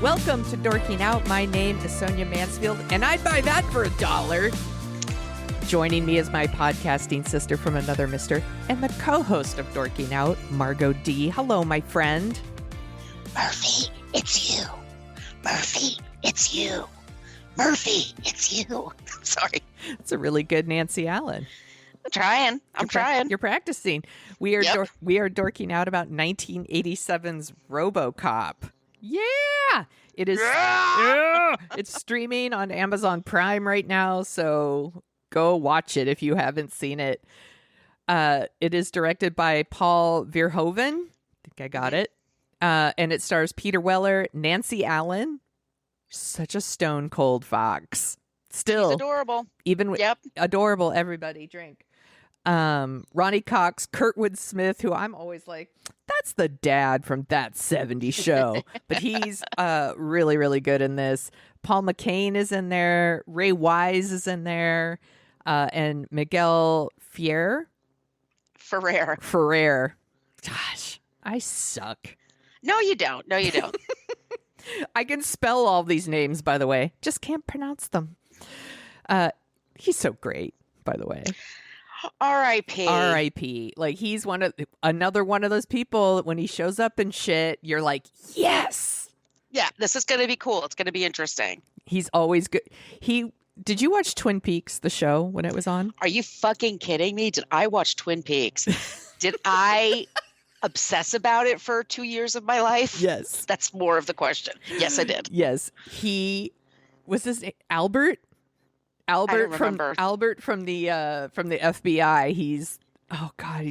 Welcome to Dorking Out. My name is Sonia Mansfield, and I'd buy that for $1. Joining me is my podcasting sister from another mister and the co-host of Dorking Out, Margo D. Hello, my friend. Murphy, it's you. Murphy, it's you. Murphy, it's you. I'm sorry. It's a really good Nancy Allen. I'm trying. You're practicing. We are dorking out about 1987's Robocop. Yeah, it is. Yeah! It's streaming on Amazon Prime right now, so go watch it if you haven't seen it. It is directed by Paul Verhoeven. I think I got it. And it stars Peter Weller, Nancy Allen, such a stone cold fox. Still He's adorable. Even adorable. Everybody drink. Ronnie Cox, Kurtwood Smith, who I'm always like, that's the dad from That 70s Show. But he's really, really good in this. Paul McCain is in there. Ray Wise is in there. And Miguel Ferrer. Gosh, I suck. No, you don't. I can spell all these names, by the way. Just can't pronounce them. He's so great, by the way. R.I.P. Like, he's another one of those people, when he shows up and shit, you're like, yes. Yeah, this is going to be cool. It's going to be interesting. He's always good. Did you watch Twin Peaks, the show, when it was on? Are you fucking kidding me? Did I watch Twin Peaks? Did I obsess about it for 2 years of my life? Yes. That's more of the question. Yes, I did. Yes. Was his name Albert? Albert from the FBI. He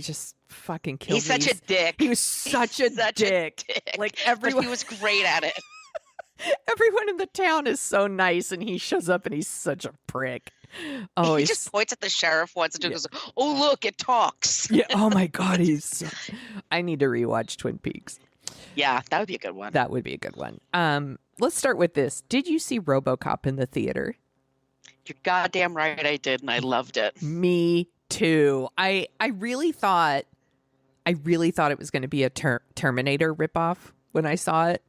just fucking killed me. He's such a dick. He was such a dick. Like, everyone. But he was great at it. Everyone in the town is so nice, and he shows up and he's such a prick. Oh, he just points at the sheriff once and goes, "Oh, look, it talks." Yeah. Oh my God, I need to rewatch Twin Peaks. Yeah, that would be a good one. That would be a good one. Let's start with this. Did you see Robocop in the theater? You're goddamn right, I did, and I loved it. Me too. I really thought it was going to be a Terminator ripoff when I saw it.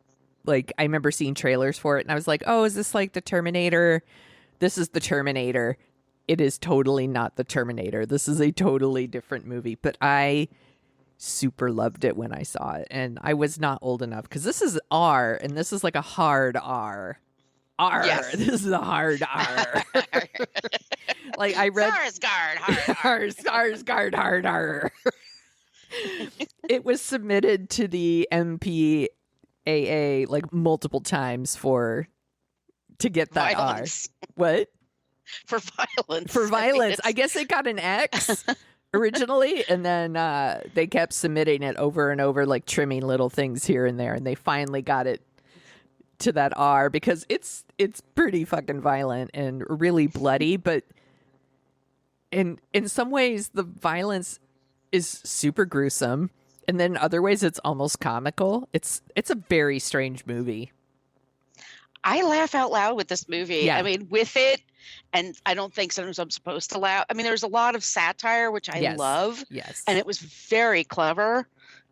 Like, I remember seeing trailers for it, and I was like, "Oh, is this like the Terminator? This is the Terminator." It is totally not the Terminator. This is a totally different movie. But I super loved it when I saw it, and I was not old enough, because this is R, and this is like a hard R. Yes. This is a hard R. Like, I read Skarsgård, hard R. It was submitted to the MPAA like multiple times to get that violence. R. What? For violence. For violence. I guess it got an X originally, and then they kept submitting it over and over, like trimming little things here and there, and they finally got it to that R, because it's pretty fucking violent and really bloody, but in some ways the violence is super gruesome, and then in other ways it's almost comical. It's a very strange movie. I laugh out loud with this movie. Yeah. I mean, with it, and I don't think sometimes I'm supposed to laugh. I mean, there's a lot of satire, which I love. Yes. And it was very clever.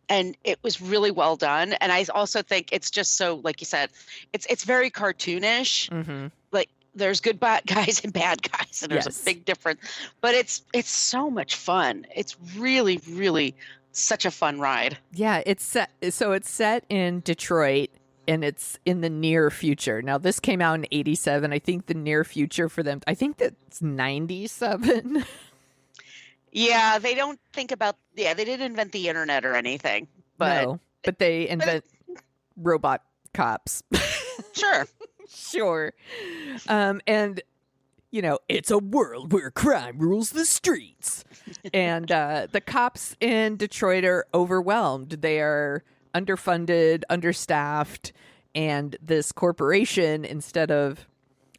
And it was really well done. And I also think it's just so, like you said, it's very cartoonish. Mm-hmm. Like, there's good guys and bad guys, and there's a big difference. But it's so much fun. It's really, really such a fun ride. Yeah, it's set in Detroit, and it's in the near future. Now, this came out in 87. I think the near future for them, I think that's 97. Yeah, they don't think about. Yeah, they didn't invent the internet or anything. But no, but they invent robot cops. Sure. And it's a world where crime rules the streets, and the cops in Detroit are overwhelmed. They are underfunded, understaffed, and this corporation, instead of,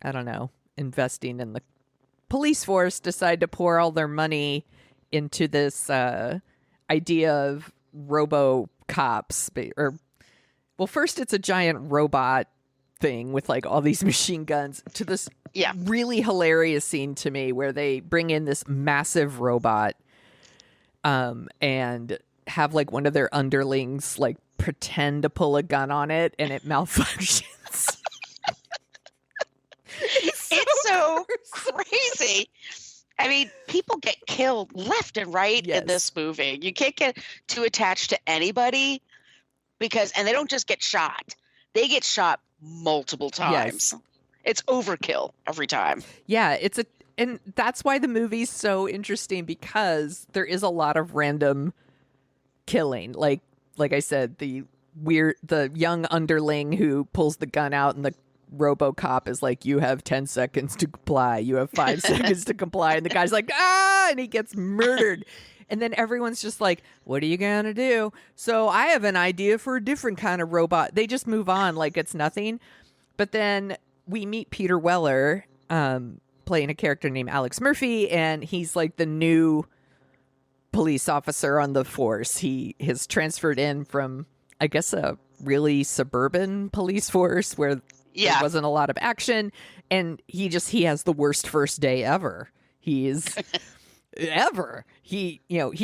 I don't know, investing in the police force, decide to pour all their money into this idea of robo-cops. First it's a giant robot thing with like all these machine guns, to this really hilarious scene to me where they bring in this massive robot and have like one of their underlings like pretend to pull a gun on it and it malfunctions. It's so crazy. I mean, people get killed left and right in this movie. You can't get too attached to anybody and they don't just get shot. They get shot multiple times. Yes. It's overkill every time. Yeah, and that's why the movie's so interesting, because there is a lot of random killing. Like I said, the young underling who pulls the gun out and the Robocop is like, you have 10 seconds to comply. You have 5 seconds to comply. And the guy's like, and he gets murdered. And then everyone's just like, what are you going to do? So I have an idea for a different kind of robot. They just move on like it's nothing. But then we meet Peter Weller, playing a character named Alex Murphy, and he's like the new police officer on the force. He has transferred in from, I guess, a really suburban police force where there wasn't a lot of action, and he has the worst first day ever. He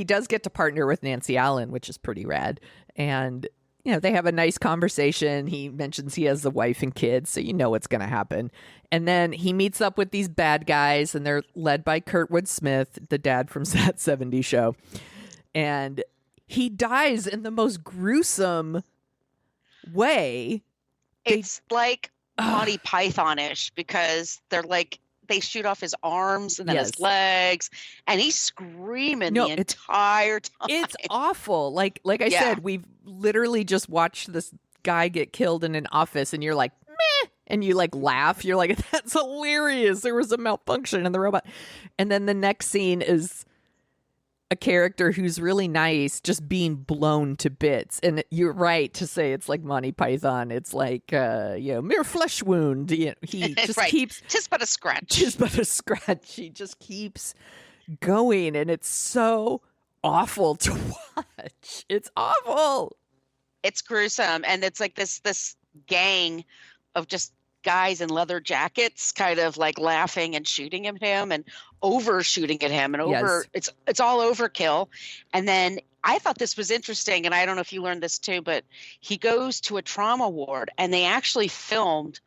does get to partner with Nancy Allen, which is pretty rad. And, they have a nice conversation. He mentions he has a wife and kids, so you know what's going to happen. And then he meets up with these bad guys, and they're led by Kurtwood Smith, the dad from That 70s Show. And he dies in the most gruesome way. It's like Monty Python-ish, because they're like, they shoot off his arms and then his legs, and he's screaming the entire time. It's awful. Like I said, we've literally just watched this guy get killed in an office, and you're like, meh, and you like laugh. You're like, that's hilarious. There was a malfunction in the robot. And then the next scene is a character who's really nice just being blown to bits. And you're right to say it's like Monty Python. It's like, mere flesh wound. He just keeps... Tis but a scratch. He just keeps going. And it's so awful to watch. It's awful. It's gruesome. And it's like this gang of just guys in leather jackets kind of like laughing and shooting at him and overshooting at him, and it's all overkill. And then I thought this was interesting, and I don't know if you learned this too, but he goes to a trauma ward, and they actually filmed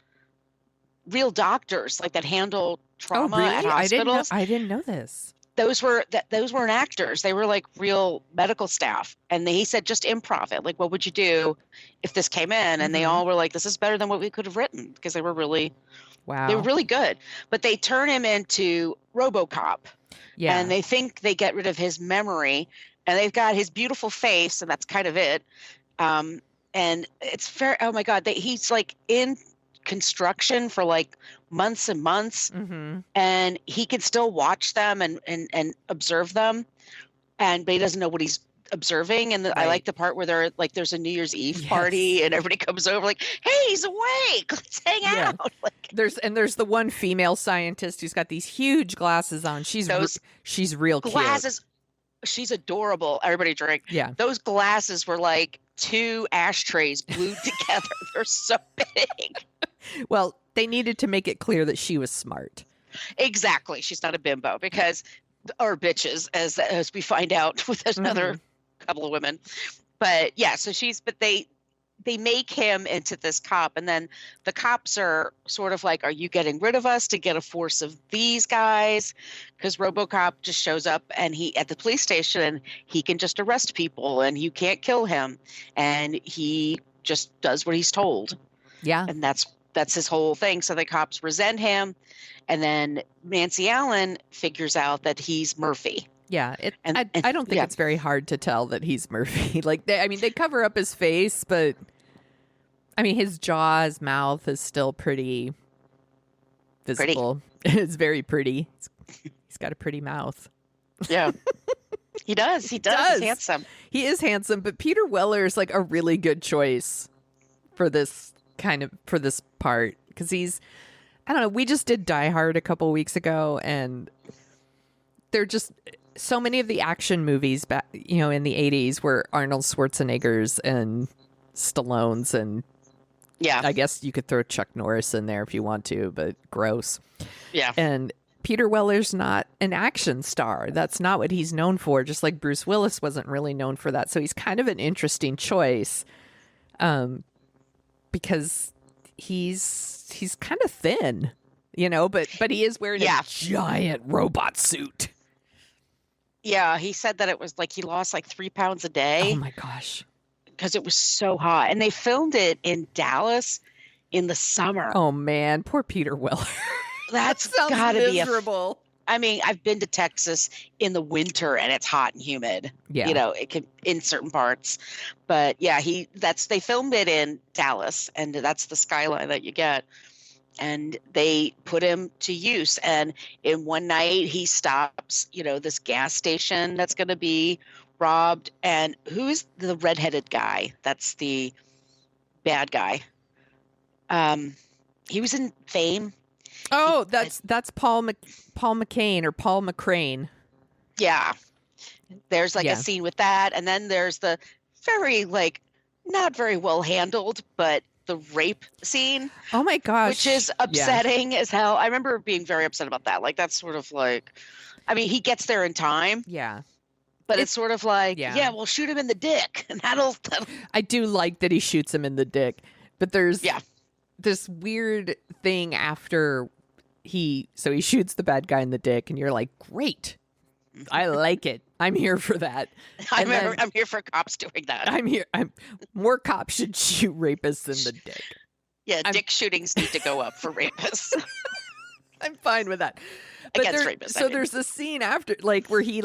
real doctors like that handle trauma at hospitals. I didn't know this. Those weren't actors. They were like real medical staff. And he said, just improv it. Like, what would you do if this came in? And they all were like, this is better than what we could have written, because they were really, they were really good. But they turn him into Robocop. Yeah. And they think they get rid of his memory, and they've got his beautiful face, and that's kind of it. And it's fair. Oh my God. He's like in construction for like months and months, and he can still watch them and observe them, but he doesn't know what he's observing. And I like the part where there's a New Year's Eve party, and everybody comes over like, hey, he's awake, let's hang out. Like, there's the one female scientist who's got these huge glasses on. She's real glasses cute. She's adorable. Everybody drink. Yeah, those glasses were like 2 ashtrays glued together. They're so big. Well, they needed to make it clear that she was smart. Exactly. She's not a bimbo, or bitches, as we find out with another couple of women. But yeah, but they make him into this cop, and then the cops are sort of like, are you getting rid of us to get a force of these guys? Because Robocop just shows up at the police station, and he can just arrest people, and you can't kill him. And he just does what he's told. Yeah. And that's his whole thing. So the cops resent him. And then Nancy Allen figures out that he's Murphy. Yeah. I don't think it's very hard to tell that he's Murphy. Like, they cover up his face, but his jaw, his mouth is still pretty visible. It's very pretty. He's got a pretty mouth. Yeah. He does. He's handsome. He is handsome, but Peter Weller is like a really good choice for this part, because I don't know, we just did Die Hard a couple weeks ago, and they're just so many of the action movies back, in the 80s were Arnold Schwarzenegger's and Stallone's, and I guess you could throw Chuck Norris in there if you want to, but gross. Yeah. And Peter Weller's not an action star. That's not what he's known for, just like Bruce Willis wasn't really known for that. So he's kind of an interesting choice because he's kind of thin, but he is wearing a giant robot suit. Yeah, he said that it was like he lost like 3 pounds a day. Oh my gosh. Because it was so hot. And they filmed it in Dallas in the summer. Oh man, poor Peter Weller. That's gotta be miserable. I mean, I've been to Texas in the winter and it's hot and humid. Yeah. It could in certain parts. But yeah, they filmed it in Dallas, and that's the skyline that you get. And they put him to use. And in one night he stops, this gas station that's going to be robbed. And who's the redheaded guy? That's the bad guy. He was in Fame. Oh, that's Paul McCain or Paul McCrane. Yeah. There's a scene with that. And then there's the very not very well handled, but the rape scene. Oh my gosh. Which is upsetting as hell. I remember being very upset about that. That's sort of he gets there in time. Yeah. But it's sort of we'll shoot him in the dick. And that'll I do like that he shoots him in the dick. But there's this weird thing after he shoots the bad guy in the dick, and you're like, great. I like it. I'm here for that. I'm here for cops doing that. More cops should shoot rapists in the dick. Yeah, dick shootings need to go up for rapists. I'm fine with that. Against rapists. So there's a scene after, where he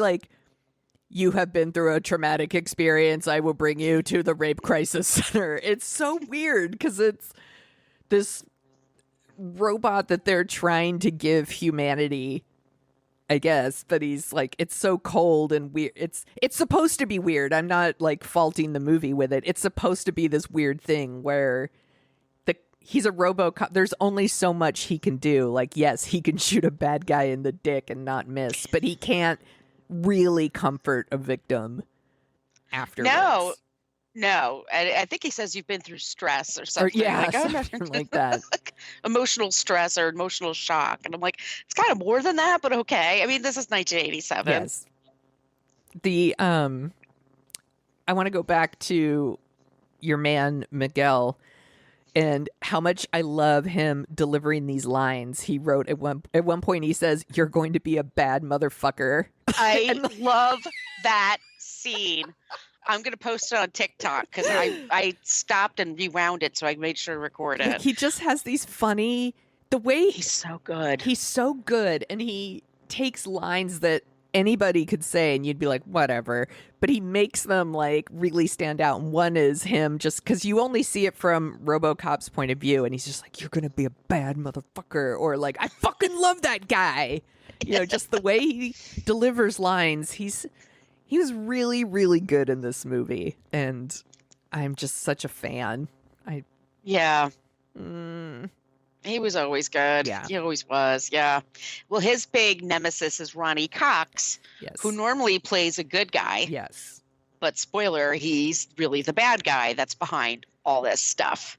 you have been through a traumatic experience. I will bring you to the rape crisis center. It's so weird because it's this robot that they're trying to give humanity, I guess, but he's it's so cold and weird. It's supposed to be weird. I'm not faulting the movie with it. It's supposed to be this weird thing where he's a Robocop. There's only so much he can do. Yes, he can shoot a bad guy in the dick and not miss, but he can't really comfort a victim afterwards. No. I think he says you've been through stress or something. Something like that. Emotional stress or emotional shock. And I'm like, it's kind of more than that, but okay. I mean, this is 1987. Yes. I want to go back to your man, Miguel, and how much I love him delivering these lines. He wrote at one point, he says, "You're going to be a bad motherfucker." I love that scene. I'm going to post it on TikTok because I stopped and rewound it, so I made sure to record it. He just has these funny, the way he's so good. He's so good, and he takes lines that anybody could say, and you'd be like, whatever. But he makes them really stand out. And one is him, just because you only see it from RoboCop's point of view, and he's just like, "You're going to be a bad motherfucker," or "I fucking love that guy." Just the way he delivers lines. He was really, really good in this movie, and I'm just such a fan. He was always good. Yeah. He always was. Yeah. Well, his big nemesis is Ronnie Cox, who normally plays a good guy. Yes. But spoiler, he's really the bad guy that's behind all this stuff.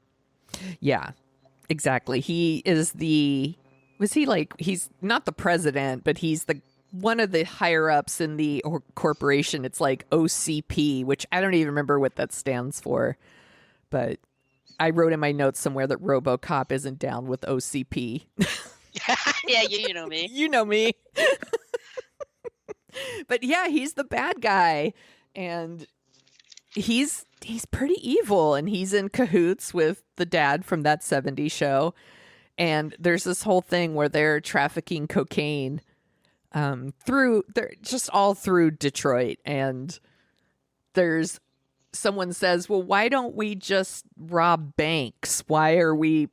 Yeah, exactly. He is he's not the president, but he's one of the higher ups in the corporation. It's OCP, which I don't even remember what that stands for. But I wrote in my notes somewhere that RoboCop isn't down with OCP. Yeah, you know me. You know me. But yeah, he's the bad guy, and he's pretty evil, and he's in cahoots with the dad from That 70s Show. And there's this whole thing where they're trafficking cocaine they're just all through Detroit, and there's someone says, "Well, why don't we just rob banks? Why are we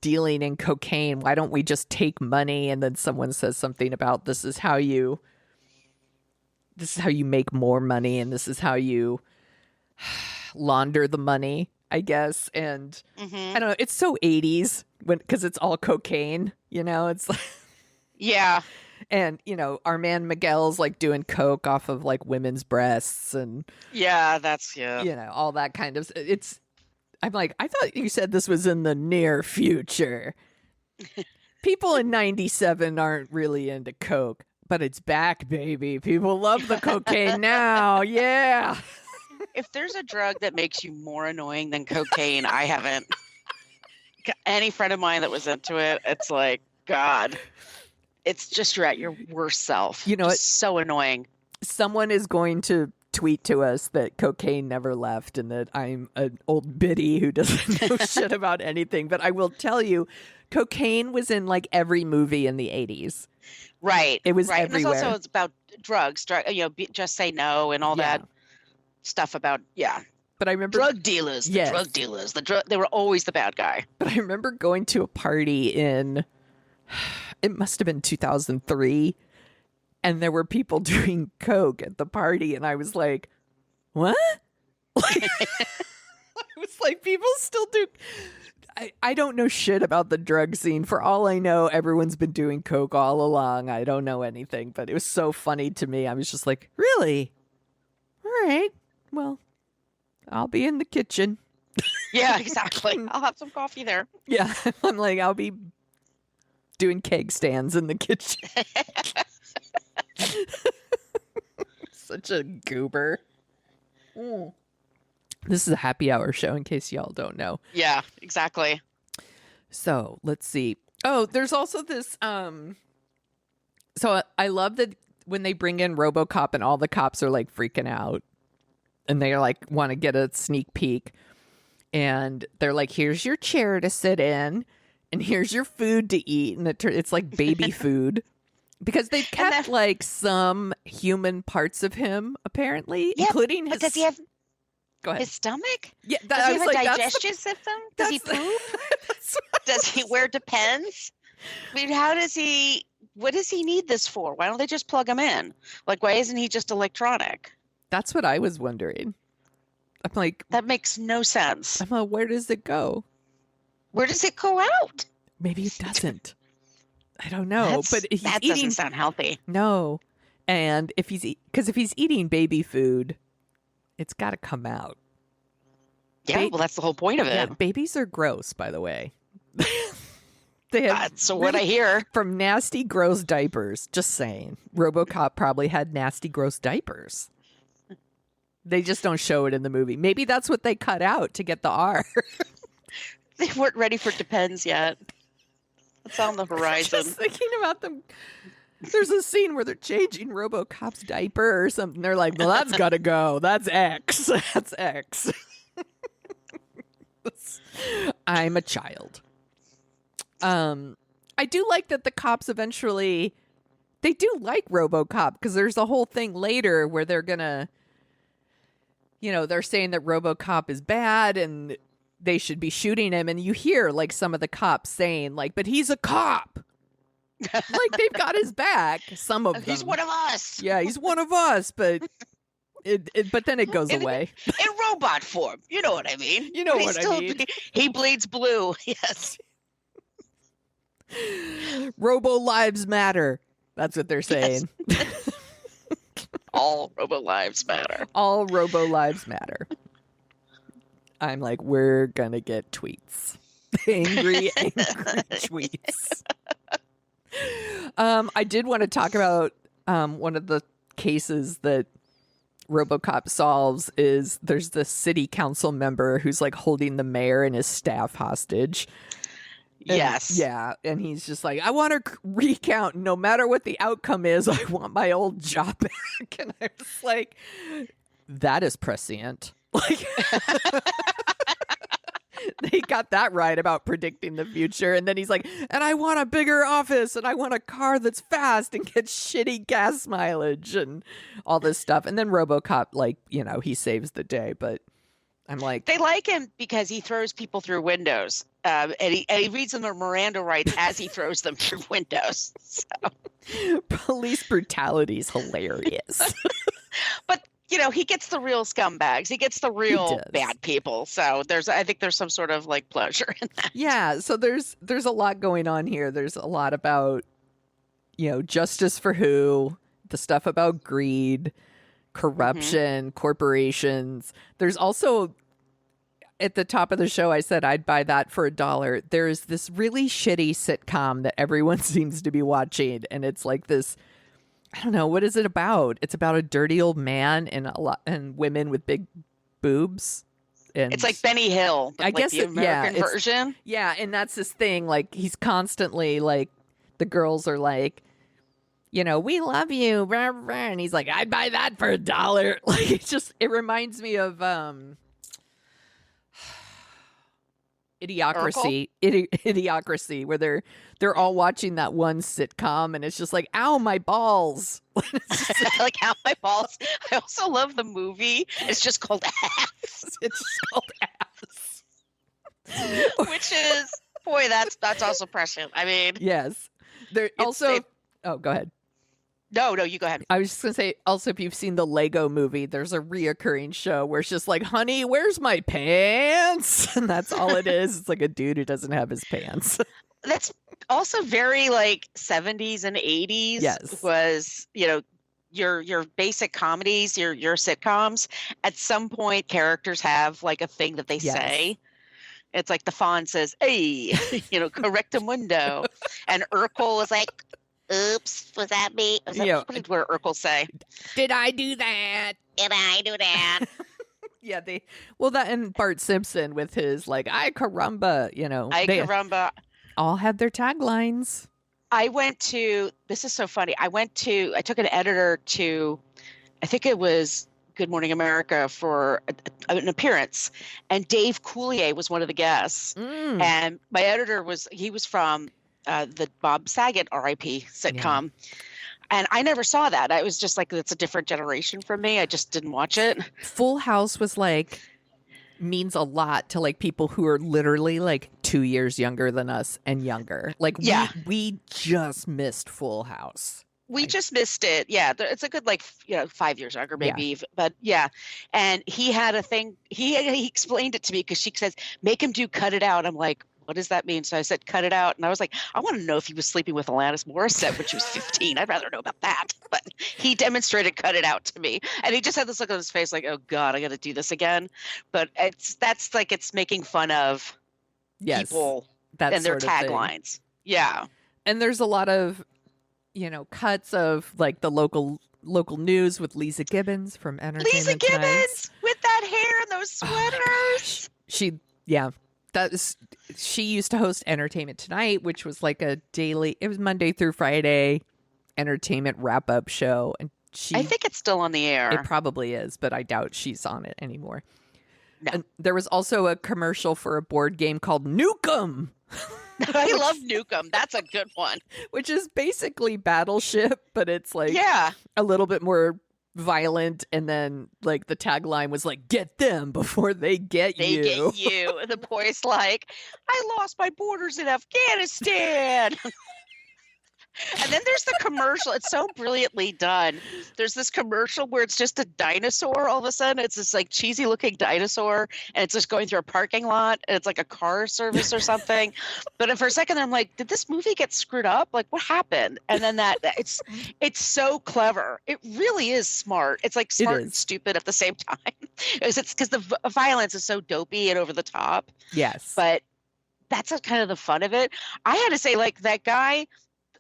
dealing in cocaine? Why don't we just take money?" And then someone says something about this is how you make more money, and this is how you launder the money, I guess. And I don't know, it's so 80s because it's all cocaine, it's yeah. And, our man Miguel's doing coke off of women's breasts and all that kind of, I'm like, I thought you said this was in the near future. People in 97 aren't really into coke, but it's back, baby. People love the cocaine now. Yeah. If there's a drug that makes you more annoying than cocaine, I haven't. Any friend of mine that was into it, it's like, God, it's just you're at your worst self. You know, it's so annoying. Someone is going to tweet to us that cocaine never left and that I'm an old biddy who doesn't know shit about anything. But I will tell you, cocaine was in like every movie in the 80s. Right. It was right. everywhere. And it's about drugs, just say no and all that stuff about, But I remember drug dealers, drug dealers, they were always the bad guy. But I remember going to a party it must have been 2003, and there were people doing coke at the party, and I was like, what? Like, I was like, people still do. I don't know shit about the drug scene. For all I know, everyone's been doing coke all along. I don't know anything, but it was so funny to me. I was just like, really? All right. Well, I'll be in the kitchen. Yeah, exactly. I'll have some coffee there. Yeah. I'm like, I'll be doing keg stands in the kitchen. Such a goober. This is a happy hour show in case y'all don't know. Yeah, exactly. So let's see. Oh, there's also this. So I love that when they bring in Robocop and all the cops are like freaking out and they like want to get a sneak peek. And they're like, here's your chair to sit in and here's your food to eat. And it's like baby food. Because they've kept like some human parts of him, apparently, including his. Does he have Go ahead. his stomach? Yeah, does he have a digestion system? Does he poop? Does he wear Depends? I mean, what does he need this for? Why don't they just plug him in? Like, why isn't he just electronic? That's what I was wondering. I'm like, that makes no sense. I'm like, where does it go? Where does it go out? Maybe it doesn't. I don't know, but that doesn't sound healthy. No, and if he's eating baby food, it's got to come out. Yeah, well, that's the whole point of it. Yeah, babies are gross, by the way. They have that's what I hear from nasty, gross diapers. Just saying, RoboCop probably had nasty, gross diapers. They just don't show it in the movie. Maybe that's what they cut out to get the R. They weren't ready for Depends yet. It's on the horizon. Just thinking about them. There's a scene where they're changing RoboCop's diaper or something. They're like, well, that's got to go. That's X. That's X. I'm a child. I do like that the cops eventually, they do like RoboCop because there's a whole thing later where they're going to, they're saying that RoboCop is bad and they should be shooting him. And you hear like some of the cops saying like, but he's a cop. Like they've got his back. Some of them. He's one of us. Yeah, he's one of us, but but then it goes away. In robot form. You know what I mean? You know what I mean. He bleeds blue. Yes. Robo lives matter. That's what they're saying. Yes. All robo lives matter. All robo lives matter. I'm like, we're gonna get tweets. Angry tweets. I did want to talk about one of the cases that RoboCop solves is there's this city council member who's like holding the mayor and his staff hostage. And, yes. Yeah. And he's just like, I want to recount. No matter what the outcome is, I want my old job back. And I was like, that is prescient. Like, they got that right about predicting the future. And then he's like, and I want a bigger office and I want a car that's fast and gets shitty gas mileage and all this stuff. And then RoboCop, like, he saves the day. But I'm like, they like him because he throws people through windows. And he reads them their Miranda rights as he throws them through windows. So. Police brutality is hilarious. But he gets the real scumbags. He gets the real bad people. So I think there's some sort of like pleasure in that. Yeah. So there's a lot going on here. There's a lot about, justice for who, the stuff about greed, corruption, corporations. There's also, at the top of the show, I said I'd buy that for $1. There's this really shitty sitcom that everyone seems to be watching. And it's like this, I don't know, what is it about? It's about a dirty old man and women with big boobs. And It's like Benny Hill, but I like guess the American version. Yeah, and that's his thing. Like, he's constantly like, the girls are like, you know, we love you, rah, rah. And he's like, I'd buy that for $1. Like, it reminds me of Idiocracy, Idiocracy, where they're all watching that one sitcom, and it's just like, ow, my balls. Like, ow, my balls. I also love the movie. It's just called Ass. It's just called Ass. Which is, boy, that's also prescient. I mean, yes. There also. Oh, go ahead. No, you go ahead. I was just going to say, also, if you've seen the Lego movie, there's a reoccurring show where it's just like, honey, where's my pants? And that's all it is. It's like a dude who doesn't have his pants. That's also very like 70s and 80s. Yes. Was, you know, your basic comedies, your sitcoms, at some point characters have like a thing that they say. It's like the Fawn says, hey, you know, correctamundo. And Urkel is like, oops, was that me? What did Urkel say? Did I do that? Did I do that? Yeah, that and Bart Simpson with his like, ay caramba, you know. Caramba. All had their taglines. This is so funny. I took an editor to, I think it was Good Morning America for an appearance. And Dave Coulier was one of the guests. And my editor was from the Bob Saget R.I.P. sitcom. Yeah. And I never saw that. I was just like, it's a different generation from me. I just didn't watch it. Full House was like, means a lot to like people who are literally like 2 years younger than us and younger. Like, we just missed Full House. We just missed it. Yeah. It's a good, 5 years younger, maybe. Yeah. But yeah. And he had a thing. He explained it to me because she says, make him do Cut It Out. I'm like, what does that mean? So I said, cut it out. And I was like, I want to know if he was sleeping with Alanis Morissette when she was 15. I'd rather know about that. But he demonstrated Cut It Out to me. And he just had this look on his face like, oh, God, I got to do this again. But it's making fun of people and their taglines. Yeah. And there's a lot of, you know, cuts of like the local news with Lisa Gibbons from Entertainment Lisa Gibbons Tonight. With that hair and those sweaters. She used to host Entertainment Tonight, which was like it was Monday through Friday entertainment wrap-up show. And I think it's still on the air. It probably is, but I doubt she's on it anymore. No. And there was also a commercial for a board game called Nukem. I love Nukem. That's a good one. Which is basically Battleship, but it's like a little bit more violent, and then like the tagline was like, get them before they get you. They get you. And the boy's like, I lost my borders in Afghanistan. And then there's the commercial. It's so brilliantly done. There's this commercial where it's just a dinosaur all of a sudden. It's this like cheesy looking dinosaur, and it's just going through a parking lot, and it's like a car service or something. But for a second I'm like, did this movie get screwed up? Like, what happened? And then it's so clever. It really is smart. It's like smart and stupid at the same time. It's because the violence is so dopey and over the top. Yes. But that's kind of the fun of it. I had to say, like, that guy,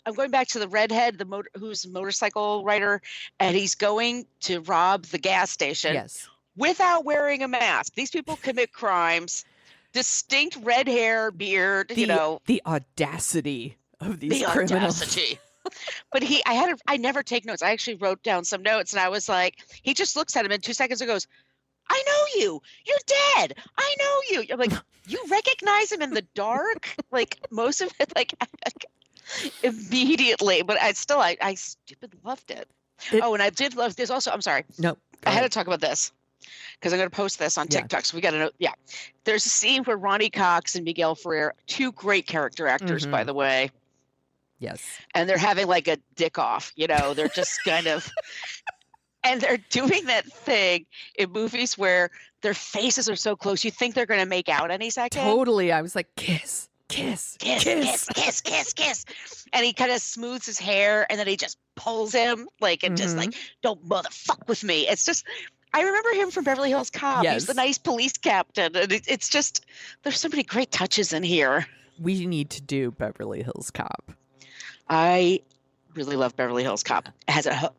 I'm going back to the redhead, who's a motorcycle rider, and he's going to rob the gas station without wearing a mask. These people commit crimes. Distinct red hair, beard, The audacity of these criminals. Audacity. But I never take notes. I actually wrote down some notes, and I was like, he just looks at him in 2 seconds and goes, I know you. You're dead. I know you. I'm like, you recognize him in the dark? Like, most of it, like immediately, but I stupid loved it. And I did love this also. I'm sorry. No, I had to talk about this because I'm going to post this on TikTok. So we got to know. Yeah. There's a scene where Ronnie Cox and Miguel Ferrer, two great character actors, by the way. Yes. And they're having like a dick off, they're just kind of, and they're doing that thing in movies where their faces are so close. You think they're going to make out any second. Totally. I was like, kiss. Kiss, kiss, kiss, kiss, kiss, kiss. And he kind of smooths his hair, and then he just pulls him and just like, don't motherfuck with me. It's just, I remember him from Beverly Hills Cop. Yes. He's the nice police captain. And it's just, there's so many great touches in here. We need to do Beverly Hills Cop. I really love Beverly Hills Cop.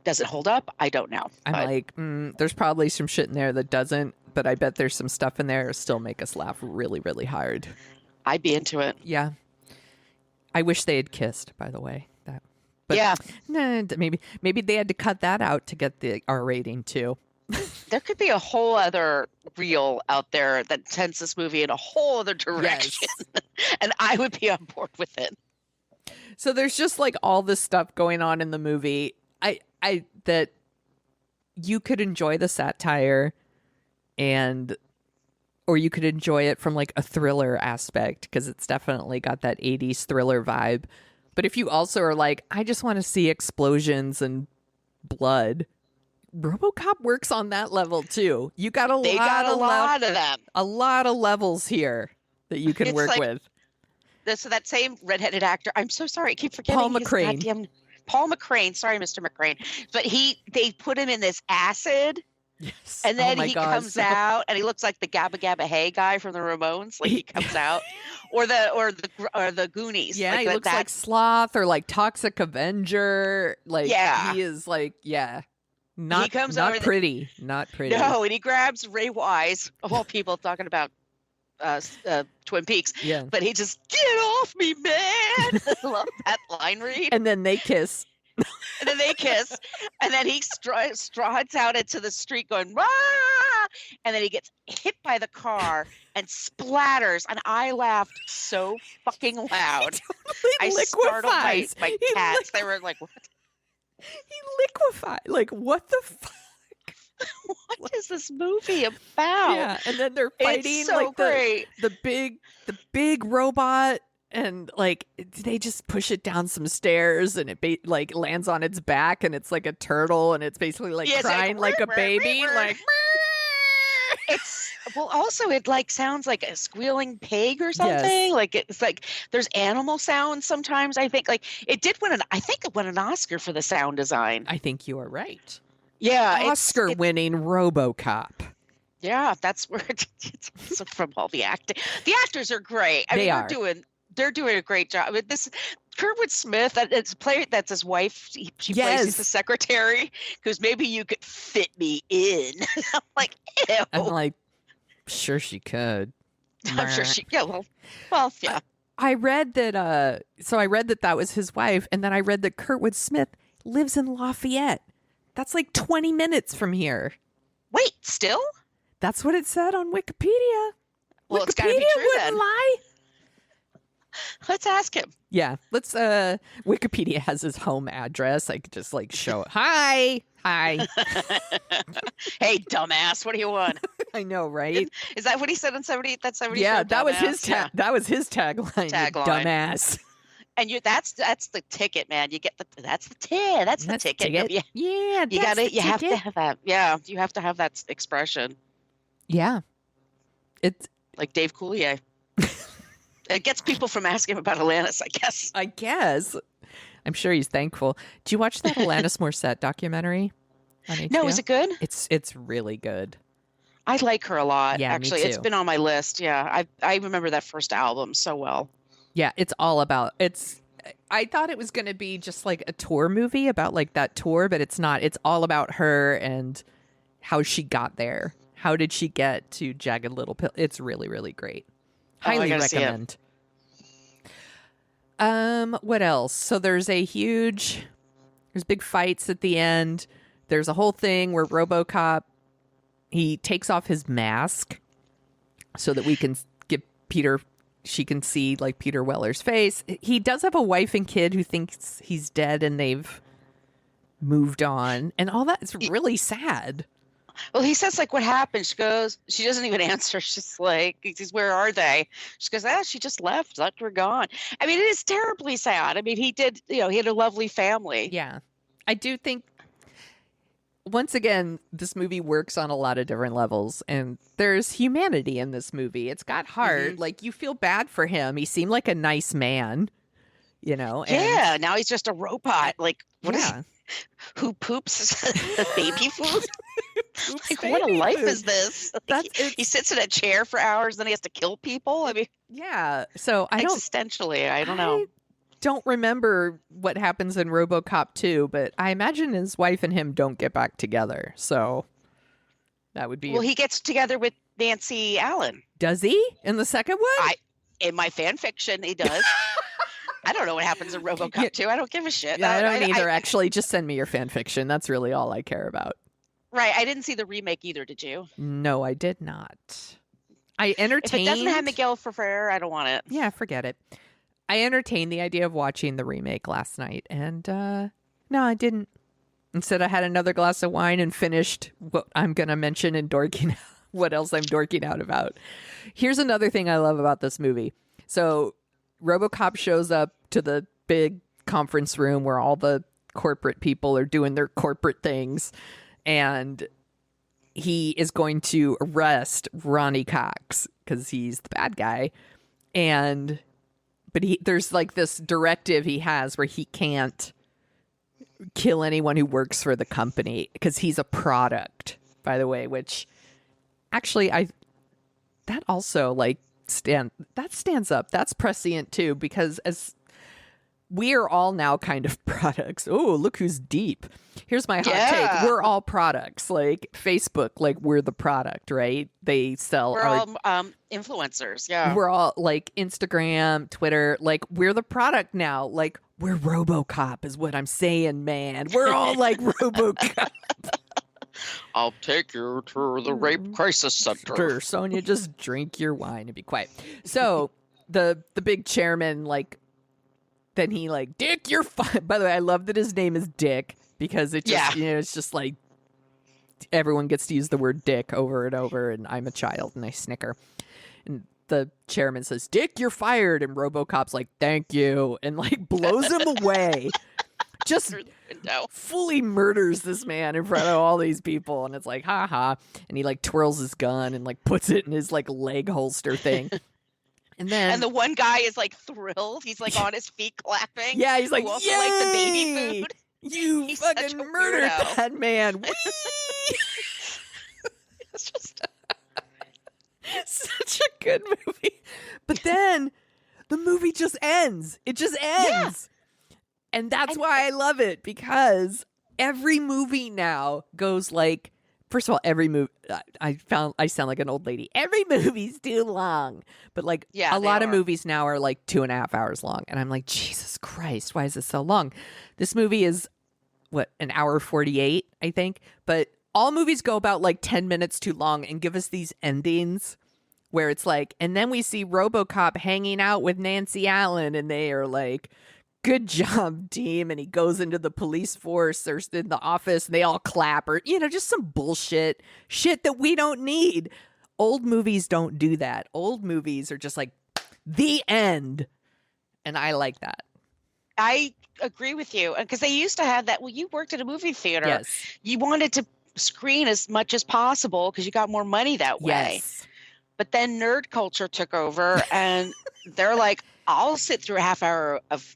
Does it hold up? I don't know. I'm like, there's probably some shit in there that doesn't. but I bet there's some stuff in there that'll still make us laugh really, really hard. I'd be into it. Yeah. I wish they had kissed, by the way. But yeah. Maybe they had to cut that out to get the R rating too. There could be a whole other reel out there that sends this movie in a whole other direction. Yes. And I would be on board with it. So there's just like all this stuff going on in the movie. That you could enjoy the satire or you could enjoy it from like a thriller aspect, because it's definitely got that 80s thriller vibe. But if you also are like, I just want to see explosions and blood, Robocop works on that level too. You got a lot of them. A lot of levels here that you can work with. So that same redheaded actor, I'm so sorry, I keep forgetting. Paul McCrane. Paul McCrane. Sorry, Mr. McCrane. But they put him in this acid. Yes. And then he comes out and he looks like the Gabba Gabba Hey guy from the Ramones. Like he comes out, or the Goonies. Yeah, he looks like Sloth or like Toxic Avenger. Like he is like not pretty. Not pretty. No, and he grabs Ray Wise of all people talking about Twin Peaks. Yeah, but he just get off me, man. I love that line read. And then they kiss. And then he strides out into the street going, "Rah!" And then he gets hit by the car and splatters. And I laughed so fucking loud. I startled my cats. They were like, "What?" He liquefied. Like, what the fuck? What is this movie about? Yeah, and then they're fighting it's so great. the big robot. And like they just push it down some stairs, and it like lands on its back, and it's like a turtle, and it's basically like crying like a baby. Like it's also it like sounds like a squealing pig or something. Yes. Like it's like there's animal sounds sometimes. I think like it did win an Oscar for the sound design. I think you are right. Yeah, Oscar-winning Robocop. Yeah, that's where it's from all the acting. The actors are great. They're doing a great job. I mean, this Kurtwood Smith, that's his wife. She plays the secretary, because maybe you could fit me in. I'm like, ew. I'm like, sure she could. I'm sure she. Yeah, well, yeah. I read that. So I read that was his wife, and then I read that Kurtwood Smith lives in Lafayette. That's like 20 minutes from here. Wait, still? That's what it said on Wikipedia. Well, it's got to be true then. Lie. Let's ask him. Yeah, let's. Wikipedia has his home address. I could just like show it. Hi. Hey, dumbass, what do you want? I know, right? Is that what he said on 70? That's 70. Yeah, that was his that was his tagline. Dumbass. And that's the ticket, man. You get that's the ticket. That's the ticket. Yeah, you have to have that. Yeah, you have to have that expression. Yeah, it's like Dave Coulier. It gets people from asking about Alanis, I guess. I'm sure he's thankful. Did you watch that Alanis Morissette documentary on HBO? No, is it good? It's really good. I like her a lot. Yeah, actually, me too. It's been on my list. Yeah, I remember that first album so well. Yeah, it's all about I thought it was going to be just like a tour movie about like that tour, but it's not. It's all about her and how she got there. How did she get to Jagged Little Pill? It's really, really great. Highly recommend. What else? So there's big fights at the end. There's a whole thing where Robocop, he takes off his mask so that we can she can see like Peter Weller's face. He does have a wife and kid who thinks he's dead and they've moved on, and all that is really sad. Well, he says, like, what happened? She goes, she doesn't even answer. She's like, he says, where are they? She goes, she just left. Like, we're gone. I mean, it is terribly sad. I mean, he had a lovely family. Yeah. I do think, once again, this movie works on a lot of different levels, and there's humanity in this movie. It's got heart. Mm-hmm. Like, you feel bad for him. He seemed like a nice man, Yeah, now he's just a robot. Like, what is who poops baby food? Like, what a life is this? He sits in a chair for hours, then he has to kill people. I mean, yeah. So I don't know. I don't remember what happens in RoboCop 2, but I imagine his wife and him don't get back together. So That would be. Well, he gets together with Nancy Allen. Does he in the second one? In my fan fiction, he does. I don't know what happens in Robocop 2. I don't give a shit. Yeah, I don't either. Actually, just send me your fan fiction. That's really all I care about. Right. I didn't see the remake either. Did you? No, I did not. I entertained. If it doesn't have Miguel Ferrer, I don't want it. Yeah, forget it. I entertained the idea of watching the remake last night, and no, I didn't. Instead, I had another glass of wine and finished what I'm going to mention in Dorking, what else I'm dorking out about. Here's another thing I love about this movie. So Robocop shows up to the big conference room where all the corporate people are doing their corporate things, and he is going to arrest Ronnie Cox because he's the bad guy. But there's like this directive he has where he can't kill anyone who works for the company because he's a product, by the way, which actually that also like stands up. That's prescient too, because as we are all now kind of products. Oh, look who's deep. Here's my hot take. We're all products. Like Facebook, like we're the product, right? They sell. We're all influencers. Yeah. We're all like Instagram, Twitter. Like we're the product now. Like we're Robocop is what I'm saying, man. We're all like Robocop. I'll take you to the rape crisis center. Sonia, just drink your wine and be quiet. So the big chairman, like, then he like, Dick, you're fine. By the way, I love that his name is Dick because it just, it's just like everyone gets to use the word dick over and over, and I'm a child and I snicker. And the chairman says, Dick, you're fired. And Robocop's like, thank you. And like blows him away. Just fully murders this man in front of all these people. And it's like, ha ha. And he like twirls his gun and like puts it in his like leg holster thing. And the one guy is like thrilled. He's like on his feet clapping. Yeah, he's like, also like the baby food. You fucking murdered that man. It's just such a good movie. But then the movie just ends. It just ends. Yeah. And that's why I love it, because every movie now goes like, first of all, every movie, I sound like an old lady. Every movie's too long. But like a lot of movies now are like 2.5 hours long. And I'm like, Jesus Christ, why is this so long? This movie is, an hour 48, I think. But all movies go about like 10 minutes too long and give us these endings where it's like, and then we see Robocop hanging out with Nancy Allen and they are like, good job, team. And he goes into the police force or in the office and they all clap, or, just some bullshit shit that we don't need. Old movies don't do that. Old movies are just like the end. And I like that. I agree with you, because they used to have that. Well, you worked at a movie theater. Yes. You wanted to screen as much as possible because you got more money that way. Yes. But then nerd culture took over and they're like, I'll sit through a half hour of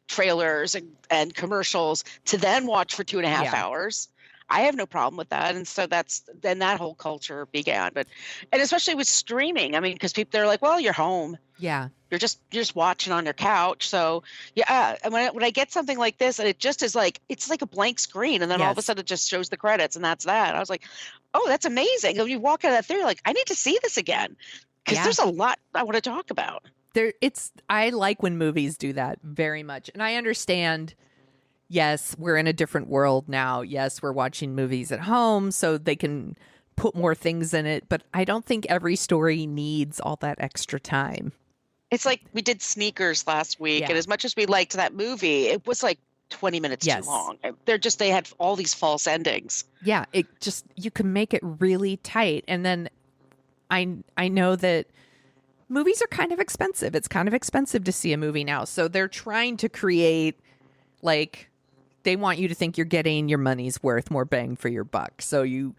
trailers and commercials to then watch for 2.5 hours. I have no problem with that. And so then that whole culture began. And especially with streaming, I mean, because people, they're like, well, you're home. Yeah. You're just watching on your couch. So yeah. And when I get something like this and it just is like, it's like a blank screen. And then all of a sudden it just shows the credits and that's that. I was like, oh, that's amazing. And you walk out of that theater, like, I need to see this again. Because there's a lot I want to talk about. I like when movies do that very much. And I understand, yes, we're in a different world now. Yes, we're watching movies at home so they can put more things in it. But I don't think every story needs all that extra time. It's like we did Sneakers last week. And as much as we liked that movie, it was like 20 minutes too long. They had all these false endings. Yeah, you can make it really tight. And then I know that movies are kind of expensive. It's kind of expensive to see a movie now. So they're trying to create, like, they want you to think you're getting your money's worth, more bang for your buck. So you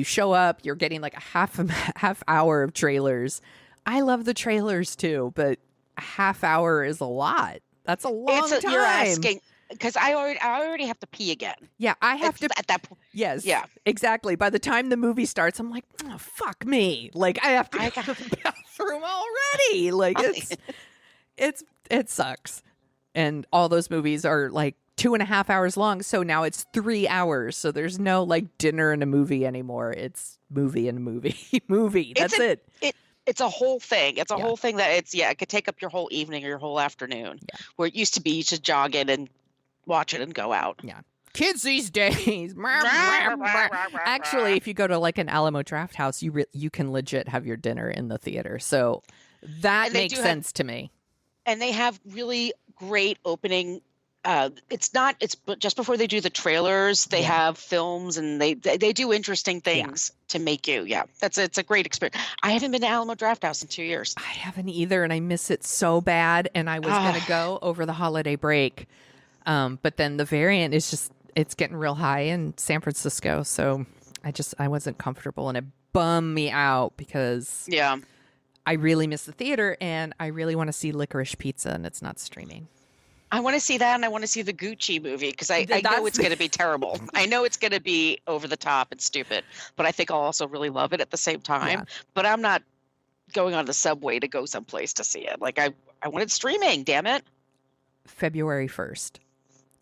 show up, you're getting like a half hour of trailers. I love the trailers too, but a half hour is a lot. That's a long time. You're asking, because I already have to pee again. Yeah, I have to at that point. Yes. Yeah. Exactly. By the time the movie starts, I'm like, oh, fuck me. Like, I have to go to the bathroom already. Like, it sucks. And all those movies are like 2.5 hours long. So now it's 3 hours. So there's no like dinner and a movie anymore. It's movie and a movie. movie. That's it. It's a whole thing. It's a whole thing that it could take up your whole evening or your whole afternoon. Yeah. Where it used to be you should jog in and watch it and go out. Yeah. Kids these days. Actually, if you go to like an Alamo Draft House, you can legit have your dinner in the theater. So that makes sense to me. And they have really great opening. It's just before they do the trailers, they have films and they do interesting things to make you. Yeah, it's a great experience. I haven't been to Alamo Draft House in 2 years. I haven't either, and I miss it so bad. And I was going to go over the holiday break, but then the variant is it's getting real high in San Francisco, so I wasn't comfortable, and it bummed me out because I really miss the theater, and I really want to see Licorice Pizza, and it's not streaming. I want to see that, and I want to see the Gucci movie because I know it's going to be terrible. I know it's going to be over the top and stupid, but I think I'll also really love it at the same time. Yeah. But I'm not going on the subway to go someplace to see it. Like I want it streaming, damn it. February 1st.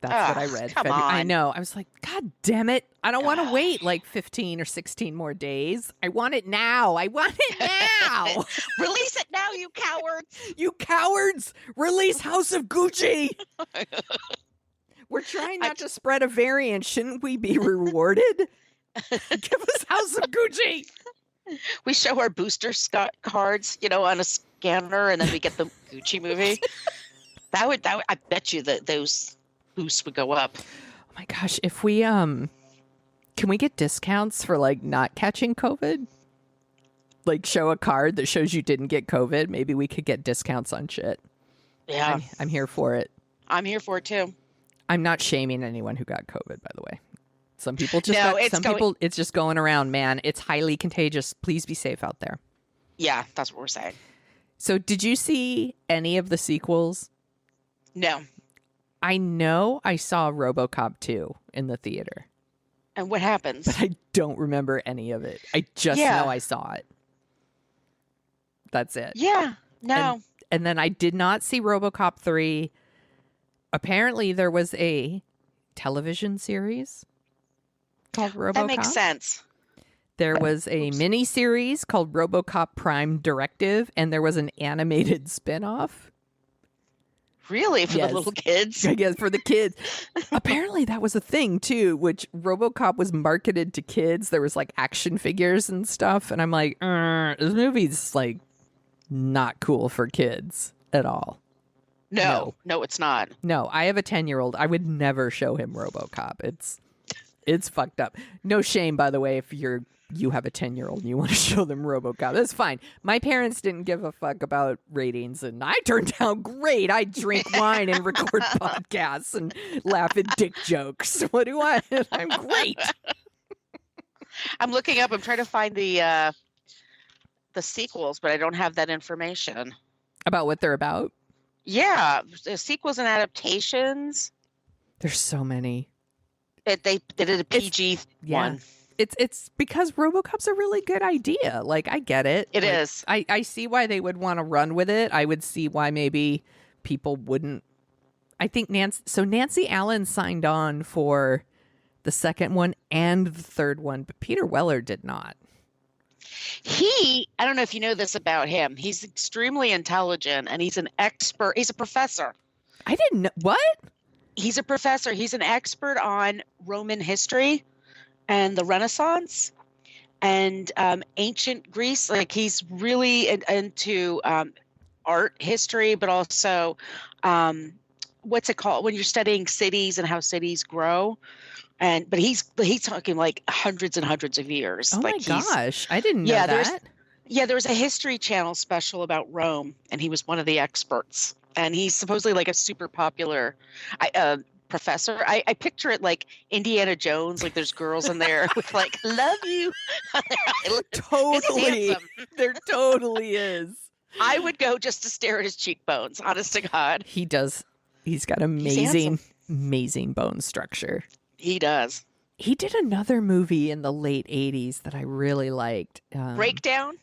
That's what I read. Come on. I know. I was like, God damn it. I don't want to wait like 15 or 16 more days. I want it now. I want it now. Release it now, you cowards. You cowards. Release House of Gucci. We're trying not to spread a variant. Shouldn't we be rewarded? Give us House of Gucci. We show our booster cards, on a scanner, and then we get the Gucci movie. That would I bet you that those boosts would go up. Oh my gosh, if we can we get discounts for like not catching COVID? Like show a card that shows you didn't get COVID. Maybe we could get discounts on shit. Yeah. I'm here for it. I'm here for it too. I'm not shaming anyone who got COVID, by the way. Some people just it's just going around, man. It's highly contagious. Please be safe out there. Yeah, that's what we're saying. So did you see any of the sequels? No. I know I saw Robocop 2 in the theater. And what happens? But I don't remember any of it. I just know I saw it. That's it. Yeah. No. And then I did not see Robocop 3. Apparently there was a television series called Robocop. That makes sense. There was a mini series called Robocop Prime Directive, and there was an animated spinoff. Really? For the little kids? I guess for the kids. Apparently that was a thing too, which Robocop was marketed to kids. There was like action figures and stuff. And I'm like, this movie's like not cool for kids at all. No, it's not. No, I have a 10-year-old. I would never show him Robocop. It's fucked up. No shame, by the way, if you have a 10-year-old and you want to show them Robocop. That's fine. My parents didn't give a fuck about ratings, and I turned out great. I drink wine and record podcasts and laugh at dick jokes. What do I? I'm great. I'm looking up. I'm trying to find the sequels, but I don't have that information. About what they're about? Yeah, the sequels and adaptations. There's so many. They did a PG one. It's because Robocop's a really good idea. Like, I get it. It is. I see why they would want to run with it. I would see why maybe people wouldn't. I think Nancy Allen signed on for the second one and the third one, but Peter Weller did not. I don't know if you know this about him. He's extremely intelligent, and he's an expert. He's a professor. I didn't know. What? He's a professor. He's an expert on Roman history and the Renaissance and ancient Greece. Like, he's really into art history, but also what's it called when you're studying cities and how cities grow. But he's talking like hundreds and hundreds of years. Oh like my gosh, I didn't know that. There was a History Channel special about Rome, and he was one of the experts. And he's supposedly like a super popular professor. I picture it like Indiana Jones, like there's girls in there with like, love you. Totally. There totally is. I would go just to stare at his cheekbones, honest to God. He does. He's got amazing bone structure. He does. He did another movie in the late 80s that I really liked. Breakdown?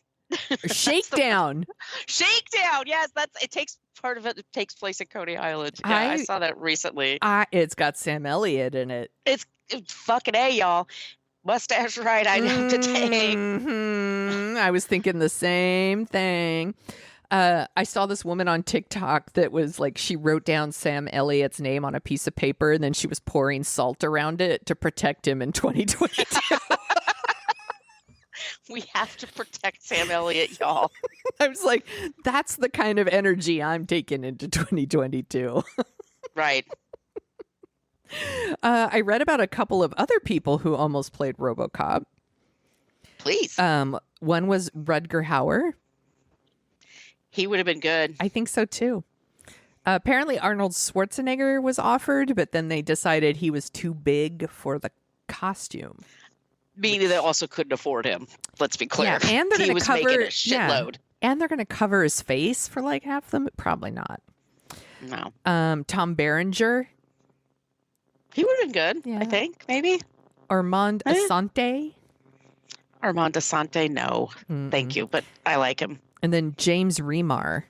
Shakedown. Shakedown. Yes, it takes part of it takes place in Coney Island. Yeah, I saw that recently. It's got Sam Elliott in it. It's fucking A, y'all. Mustache right, I know today. I was thinking the same thing. I saw this woman on TikTok that was like, she wrote down Sam Elliott's name on a piece of paper and then she was pouring salt around it to protect him in 2022. We have to protect Sam Elliott, y'all. I was like, that's the kind of energy I'm taking into 2022. Right. I read about a couple of other people who almost played Robocop. Please. One was Rutger Hauer. He would have been good. I think so too. Apparently Arnold Schwarzenegger was offered, but then they decided he was too big for the costume. Meaning they also couldn't afford him. Let's be clear. Yeah, and they're going to cover making a shitload. And they're going to cover his face for like half them. Probably not. No. Tom Berenger. He would have been good. Yeah. I think maybe. Armand Asante. Armand Asante, no. Thank you, but I like him. And then James Remar.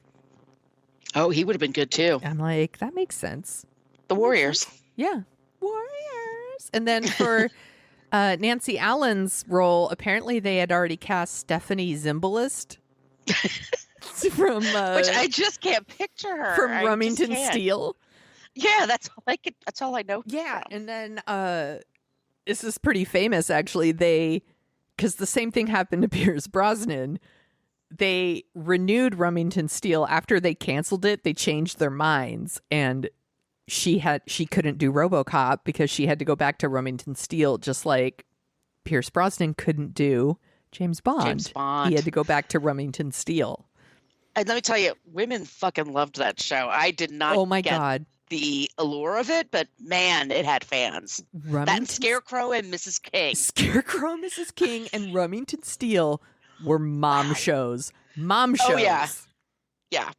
Oh, he would have been good too. I'm like, that makes sense. The Warriors. Yeah. Warriors. And then for Nancy Allen's role, apparently they had already cast Stephanie Zimbalist from which I just can't picture her. From Remington Steele. Yeah, that's all I know. Yeah, and then this is pretty famous actually. Because the same thing happened to Pierce Brosnan. They renewed Remington Steele after they canceled it. They changed their minds, and she couldn't do RoboCop because she had to go back to Remington Steele, just like Pierce Brosnan couldn't do James Bond. He had to go back to Remington Steele. And let me tell you, women fucking loved that show. I did not. Oh my God. The allure of it, but man, it had fans. That and Scarecrow and Mrs. King. Scarecrow, Mrs. King, and Remington Steele were mom shows. Mom shows. Oh, yeah. Yeah.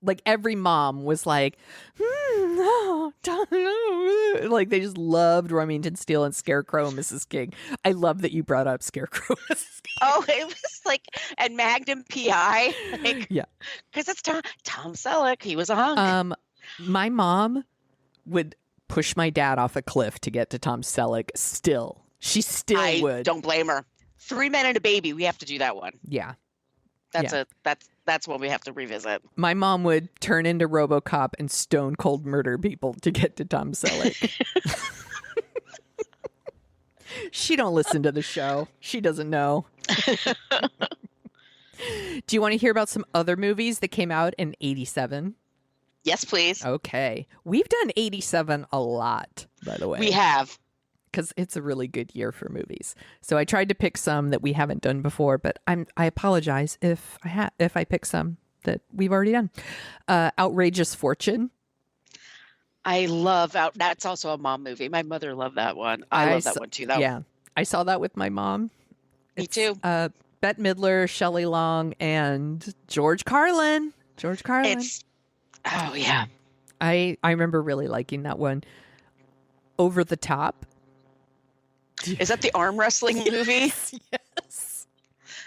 Like every mom was like, like they just loved Remington Steele and Scarecrow and Mrs. King. I love that you brought up Scarecrow, Mrs. King. Oh, it was like, and Magnum PI. Like, yeah. Because it's Tom Selleck. He was a hunk. My mom would push my dad off a cliff to get to Tom Selleck still. She still would. Don't blame her. 3 Men and a Baby. We have to do that one. Yeah. That's one we have to revisit. My mom would turn into RoboCop and stone cold murder people to get to Tom Selleck. She don't listen to the show. She doesn't know. Do you want to hear about some other movies that came out in 87? Yes, please. Okay. We've done 87 a lot, by the way. We have. Because it's a really good year for movies. So I tried to pick some that we haven't done before, but I apologize if I pick some that we've already done. Outrageous Fortune. I love that's also a mom movie. My mother loved that one. I love that one too, though. Yeah. I saw that with my mom. Me too. Bette Midler, Shelley Long, and George Carlin. Oh, yeah. I remember really liking that one. Over the Top. Is that the arm wrestling movie? Yes.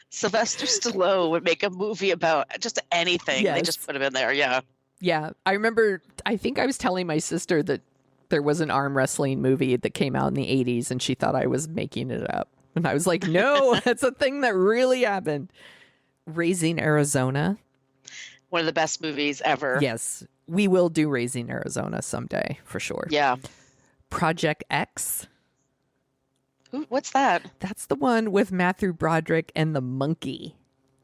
Sylvester Stallone would make a movie about just anything. Yes. They just put him in there. Yeah. Yeah. I remember, I think I was telling my sister that there was an arm wrestling movie that came out in the 80s and she thought I was making it up. And I was like, no, that's a thing that really happened. Raising Arizona. One of the best movies ever. Yes. We will do Raising Arizona someday, for sure. Yeah. Project X. What's that? That's the one with Matthew Broderick and the monkey.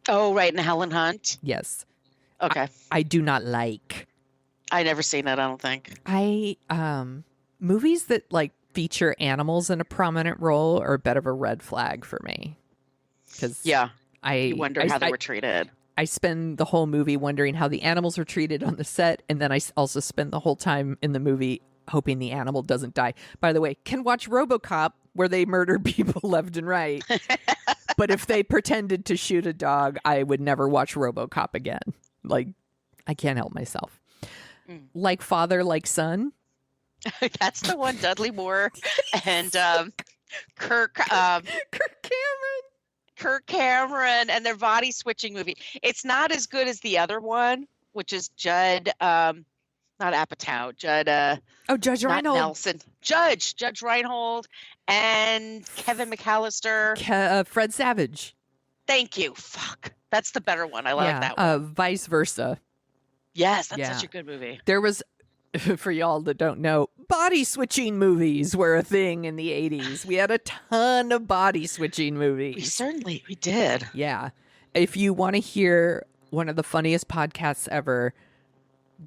Oh, right. And Helen Hunt. Yes. Okay. I do not like. I never seen that, I don't think. Movies that like feature animals in a prominent role are a bit of a red flag for me. Because you wonder how they were treated. I spend the whole movie wondering how the animals were treated on the set, and then I also spend the whole time in the movie hoping the animal doesn't die. By the way, can watch RoboCop where they murder people left and right. But if they pretended to shoot a dog, I would never watch RoboCop again. Like, I can't help myself. Like Father, Like Son. That's the one. Dudley Moore and Kirk Cameron and their body switching movie. It's not as good as the other one, which is Judd, not Apatow, Judd, Judge not Reinhold. Nelson, Judge Reinhold, and Kevin McAllister. Fred Savage. Thank you. Fuck, that's the better one. I like that one. Vice Versa. Yes, that's such a good movie. There was, for y'all that don't know, body switching movies were a thing in the 80s. We had a ton of body switching movies. We did. Yeah. If you want to hear one of the funniest podcasts ever,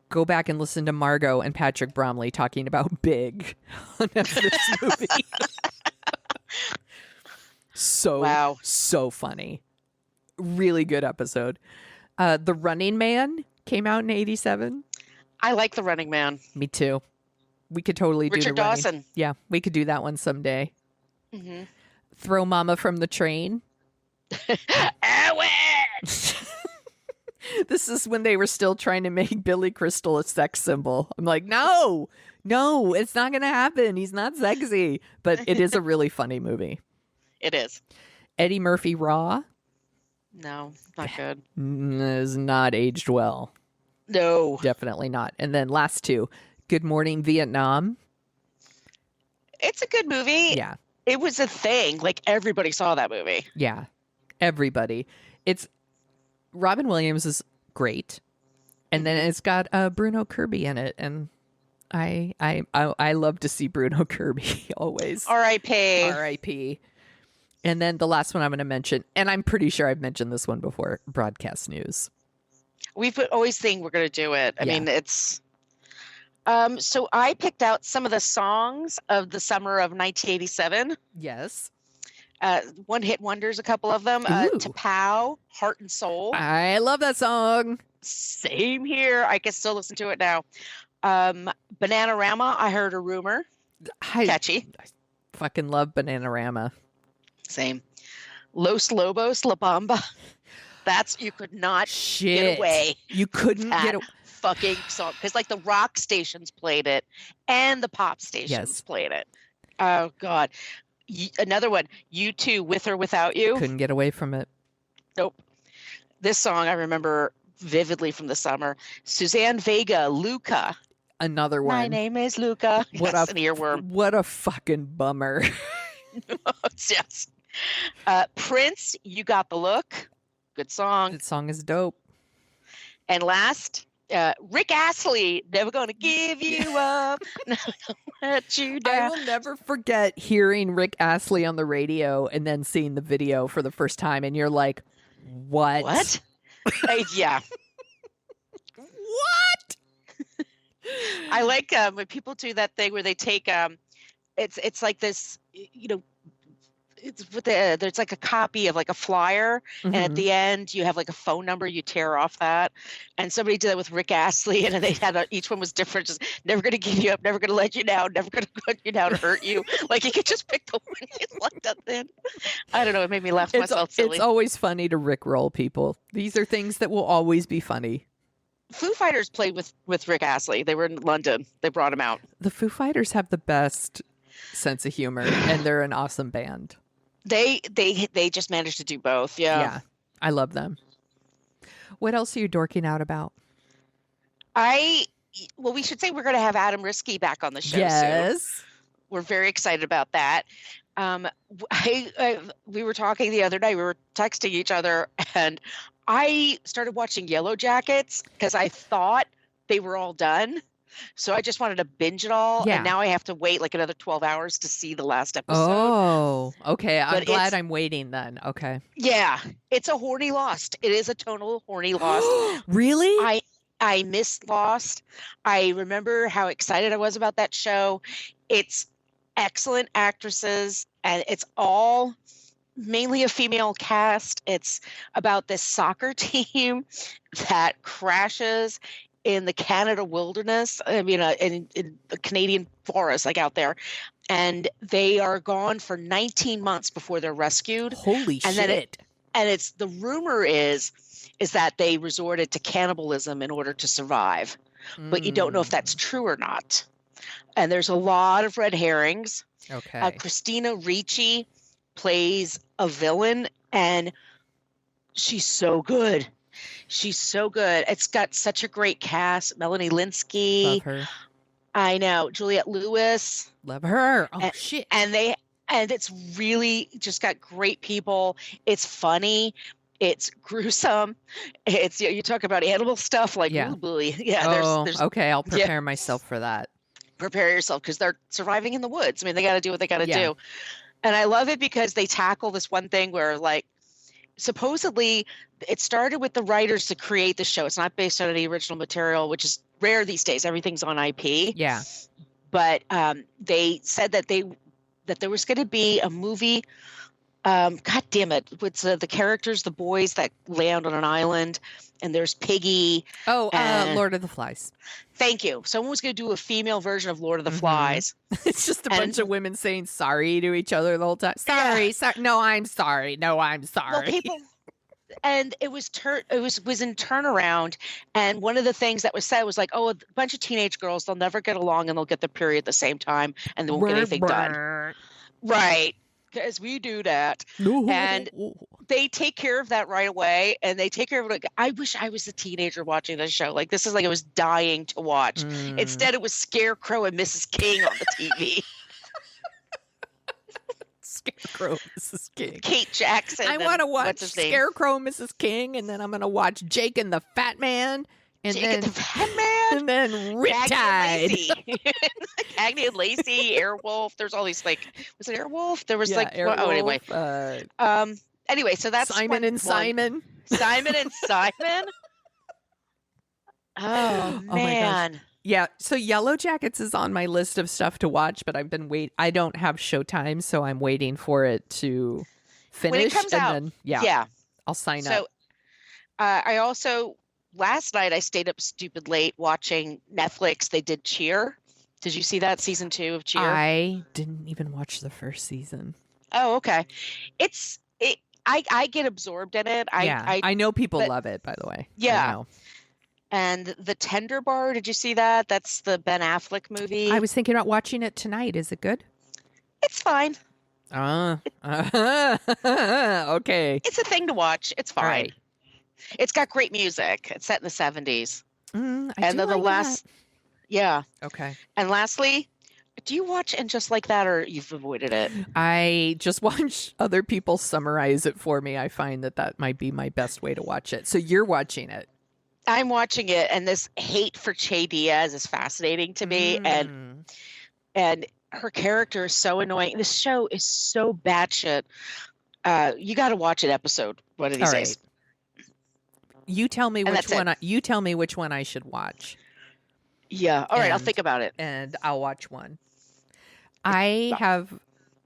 go back and listen to Margo and Patrick Bromley talking about Big on this movie. So funny. Really good episode. The Running Man came out in 87. I like The Running Man. Me too. We could totally do Richard the running. Dawson. Yeah, we could do that one someday. Mm-hmm. Throw Mama from the Train. This is when they were still trying to make Billy Crystal a sex symbol. I'm like, no, it's not going to happen. He's not sexy. But it is a really funny movie. It is. Eddie Murphy Raw. No, not good. Is not aged well. No. Definitely not. And then last two. Good Morning Vietnam. It's a good movie. Yeah. It was a thing. Like, everybody saw that movie. Yeah. Everybody. It's Robin Williams is great. And then it's got Bruno Kirby in it. And I love to see Bruno Kirby always. R.I.P. R.I.P. And then the last one I'm going to mention, and I'm pretty sure I've mentioned this one before, broadcast news. We've always think we're going to do it. I mean, it's... so I picked out some of the songs of the summer of 1987. Yes. One hit wonders, a couple of them. T'Pow, Heart and Soul. I love that song. Same here. I can still listen to it now. Bananarama, I Heard a Rumor. Catchy. I fucking love Bananarama. Same. Los Lobos, La Bamba. That's, you could not get away. You couldn't get away. Fucking song. Because like the rock stations played it and the pop stations played it. Oh, God. Another one, U2, With or Without You. Couldn't get away from it. Nope. This song I remember vividly from the summer. Suzanne Vega, Luca. Another one. My name is Luca. What an earworm. What a fucking bummer. Yes. Prince, You Got the Look. Good song. That song is dope. And last, Rick Astley, Never Gonna Give You Up. Never Gonna Let You Down. I will never forget hearing Rick Astley on the radio and then seeing the video for the first time, and you're like, what? What? Yeah. What? I like when people do that thing where they take it's like this, you know, it's with there's like a copy of like a flyer, and at the end you have like a phone number, you tear off that, and somebody did that with Rick Astley, and they had each one was different, just never gonna give you up, never gonna let you down, never gonna let you down or hurt you. Like you could just pick the one you liked up then. I don't know, it made me laugh myself silly. It's always funny to rickroll people. These are things that will always be funny. Foo Fighters played with Rick Astley. They were in London. They brought him out. The Foo Fighters have the best sense of humor, and they're an awesome band. They just managed to do both. Yeah. I love them. What else are you dorking out about? Well, we should say we're going to have Adam Risky back on the show soon. We're very excited about that. We were talking the other night. We were texting each other, and I started watching Yellow Jackets because I thought they were all done. So I just wanted to binge it all. Yeah. And now I have to wait like another 12 hours to see the last episode. Oh, okay. I'm glad I'm waiting then. Okay. Yeah. It's a horny Lost. It is a total horny Lost. Really? I missed Lost. I remember how excited I was about that show. It's excellent actresses, and it's all mainly a female cast. It's about this soccer team that crashes in the Canada wilderness, I mean, in the Canadian forest, like out there. And they are gone for 19 months before they're rescued. Holy shit. The rumor is that they resorted to cannibalism in order to survive. But you don't know if that's true or not. And there's a lot of red herrings. Okay. Christina Ricci plays a villain, and she's so good. She's so good. It's got such a great cast. Melanie Linsky. Love her. I know. Juliette Lewis. Love her. Oh, and, shit. And it's really just got great people. It's funny. It's gruesome. It's, you talk about animal stuff like, yeah. Ooh, boy. Yeah. There's okay. I'll prepare myself for that. Prepare yourself, because they're surviving in the woods. I mean, they got to do what they got to do. And I love it because they tackle this one thing where, like, supposedly it started with the writers to create the show. It's not based on any original material, which is rare these days. Everything's on IP. Yeah. But they said that there was going to be a movie. God damn it! With the characters, the boys that land on an island, and there's Piggy. Oh, Lord of the Flies. Thank you. Someone was going to do a female version of Lord of the Flies. It's just a bunch of women saying sorry to each other the whole time. Sorry. No, I'm sorry. No, I'm sorry. Well, people. And it was in turnaround, and one of the things that was said was like, oh, a bunch of teenage girls, they'll never get along, and they'll get the period at the same time, and they won't get anything done. Right, because we do that. And they take care of that right away, and they take care of it. Like, I wish I was a teenager watching this show. Like, this is like I was dying to watch. Instead, it was Scarecrow and Mrs. King on the TV. Scarecrow, Mrs. King. Kate Jackson. I want to watch Scarecrow, Mrs. King, and then I'm going to watch Jake and the Fat Man. And the Fat Man. And then Riptide. Cagney and Lacey, Airwolf. There's all these, like, was it Airwolf? There was Airwolf, anyway, so that's Simon and Simon. Simon and Simon. Oh man. Yeah, so Yellow Jackets is on my list of stuff to watch, but I've been I don't have Showtime, so I'm waiting for it to finish. When it comes out, then, I'll sign up. I also, last night I stayed up stupid late watching Netflix. They did Cheer. Did you see that season 2 of Cheer? I didn't even watch the first season. Oh, okay. I get absorbed in it. I know people love it, by the way. Yeah. And The Tender Bar, did you see that? That's the Ben Affleck movie. I was thinking about watching it tonight. Is it good? It's fine. Okay. It's a thing to watch. It's fine. Right. It's got great music. It's set in the 70s. And then the last... That. Yeah. Okay. And lastly, do you watch And Just Like That, or you've avoided it? I just watch other people summarize it for me. I find that might be my best way to watch it. So you're watching it. I'm watching it, and this hate for Che Diaz is fascinating to me, and her character is so annoying. This show is so batshit. You got to watch an episode one of these days. You tell me which one. You tell me which one I should watch. Yeah. All right. I'll think about it, and I'll watch one. I'm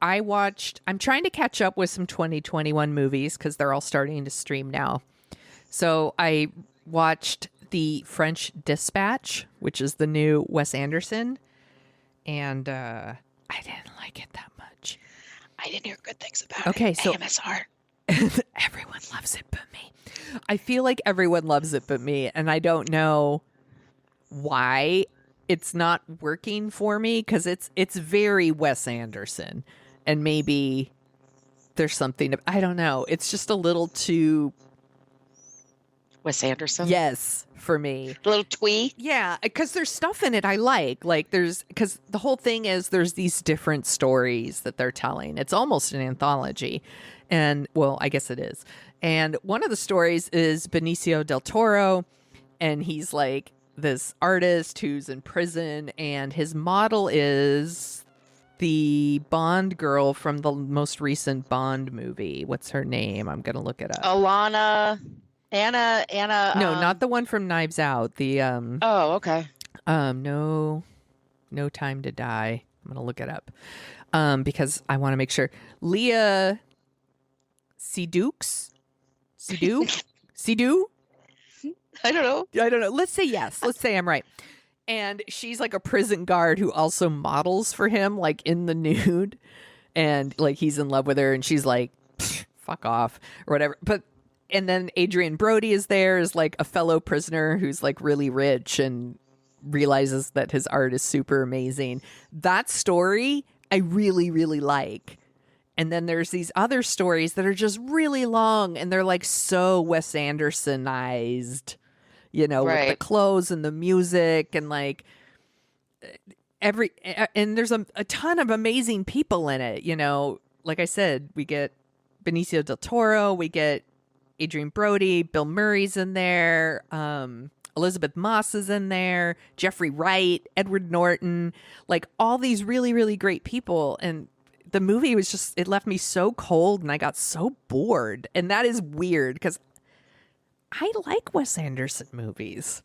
trying to catch up with some 2021 movies because they're all starting to stream now. So I watched The French Dispatch, which is the new Wes Anderson, and I didn't like it that much. I didn't hear good things about it. Okay, so AMSR. Everyone loves it but me. I feel like everyone loves it but me, and I don't know why it's not working for me, because it's very Wes Anderson, and maybe there's something I don't know. It's just a little too Wes Anderson? Yes, for me. A little twee? Yeah, because there's stuff in it I like. Like, because the whole thing is there's these different stories that they're telling. It's almost an anthology. And, well, I guess it is. And one of the stories is Benicio del Toro, and he's like this artist who's in prison, and his model is the Bond girl from the most recent Bond movie. What's her name? I'm going to look it up. Anna. No, not the one from Knives Out. The Oh, okay. No Time to Die. I'm gonna look it up. Because I want to make sure. Leah Seydoux? Seydoux? I don't know. Let's say yes. Let's say I'm right. And she's like a prison guard who also models for him, like in the nude, and like he's in love with her, and she's like, fuck off or whatever. And then Adrian Brody is there as like a fellow prisoner who's like really rich and realizes that his art is super amazing. That story I really, really like. And then there's these other stories that are just really long, and they're like so Wes Andersonized, with the clothes and the music and like and there's a ton of amazing people in it. Like I said, we get Benicio del Toro, we get Adrian Brody, Bill Murray's in there, Elizabeth Moss is in there, Jeffrey Wright, Edward Norton, like all these really, really great people. And the movie was it left me so cold and I got so bored. And that is weird because I like Wes Anderson movies,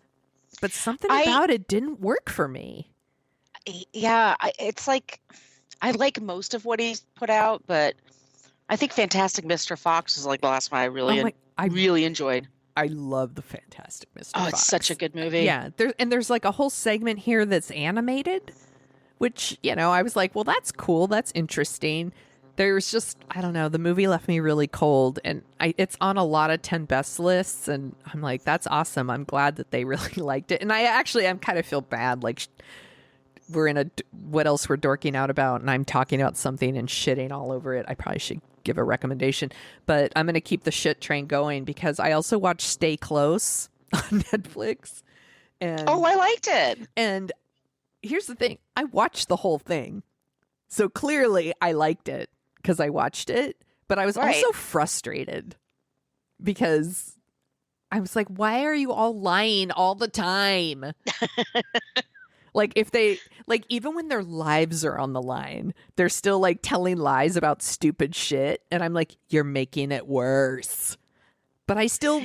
but something about it didn't work for me. Yeah, it's like I like most of what he's put out, but I think Fantastic Mr. Fox was like the last one I really enjoyed. I love the Fantastic Mr. Fox. Oh, it's such a good movie. Yeah, there's like a whole segment here that's animated, which, I was like, well, that's cool. That's interesting. There's just, I don't know, the movie left me really cold, and it's on a lot of 10 best lists, and I'm like, that's awesome. I'm glad that they really liked it. And I'm kind of feel bad, like we're in what else we're dorking out about, and I'm talking about something and shitting all over it. I probably should give a recommendation, but I'm going to keep the shit train going because I also watched Stay Close on Netflix. And I liked it. And here's the thing. I watched the whole thing. So clearly I liked it because I watched it, but I was also frustrated because I was like, why are you all lying all the time? Like even when their lives are on the line, they're still like telling lies about stupid shit. And I'm like, you're making it worse. But I still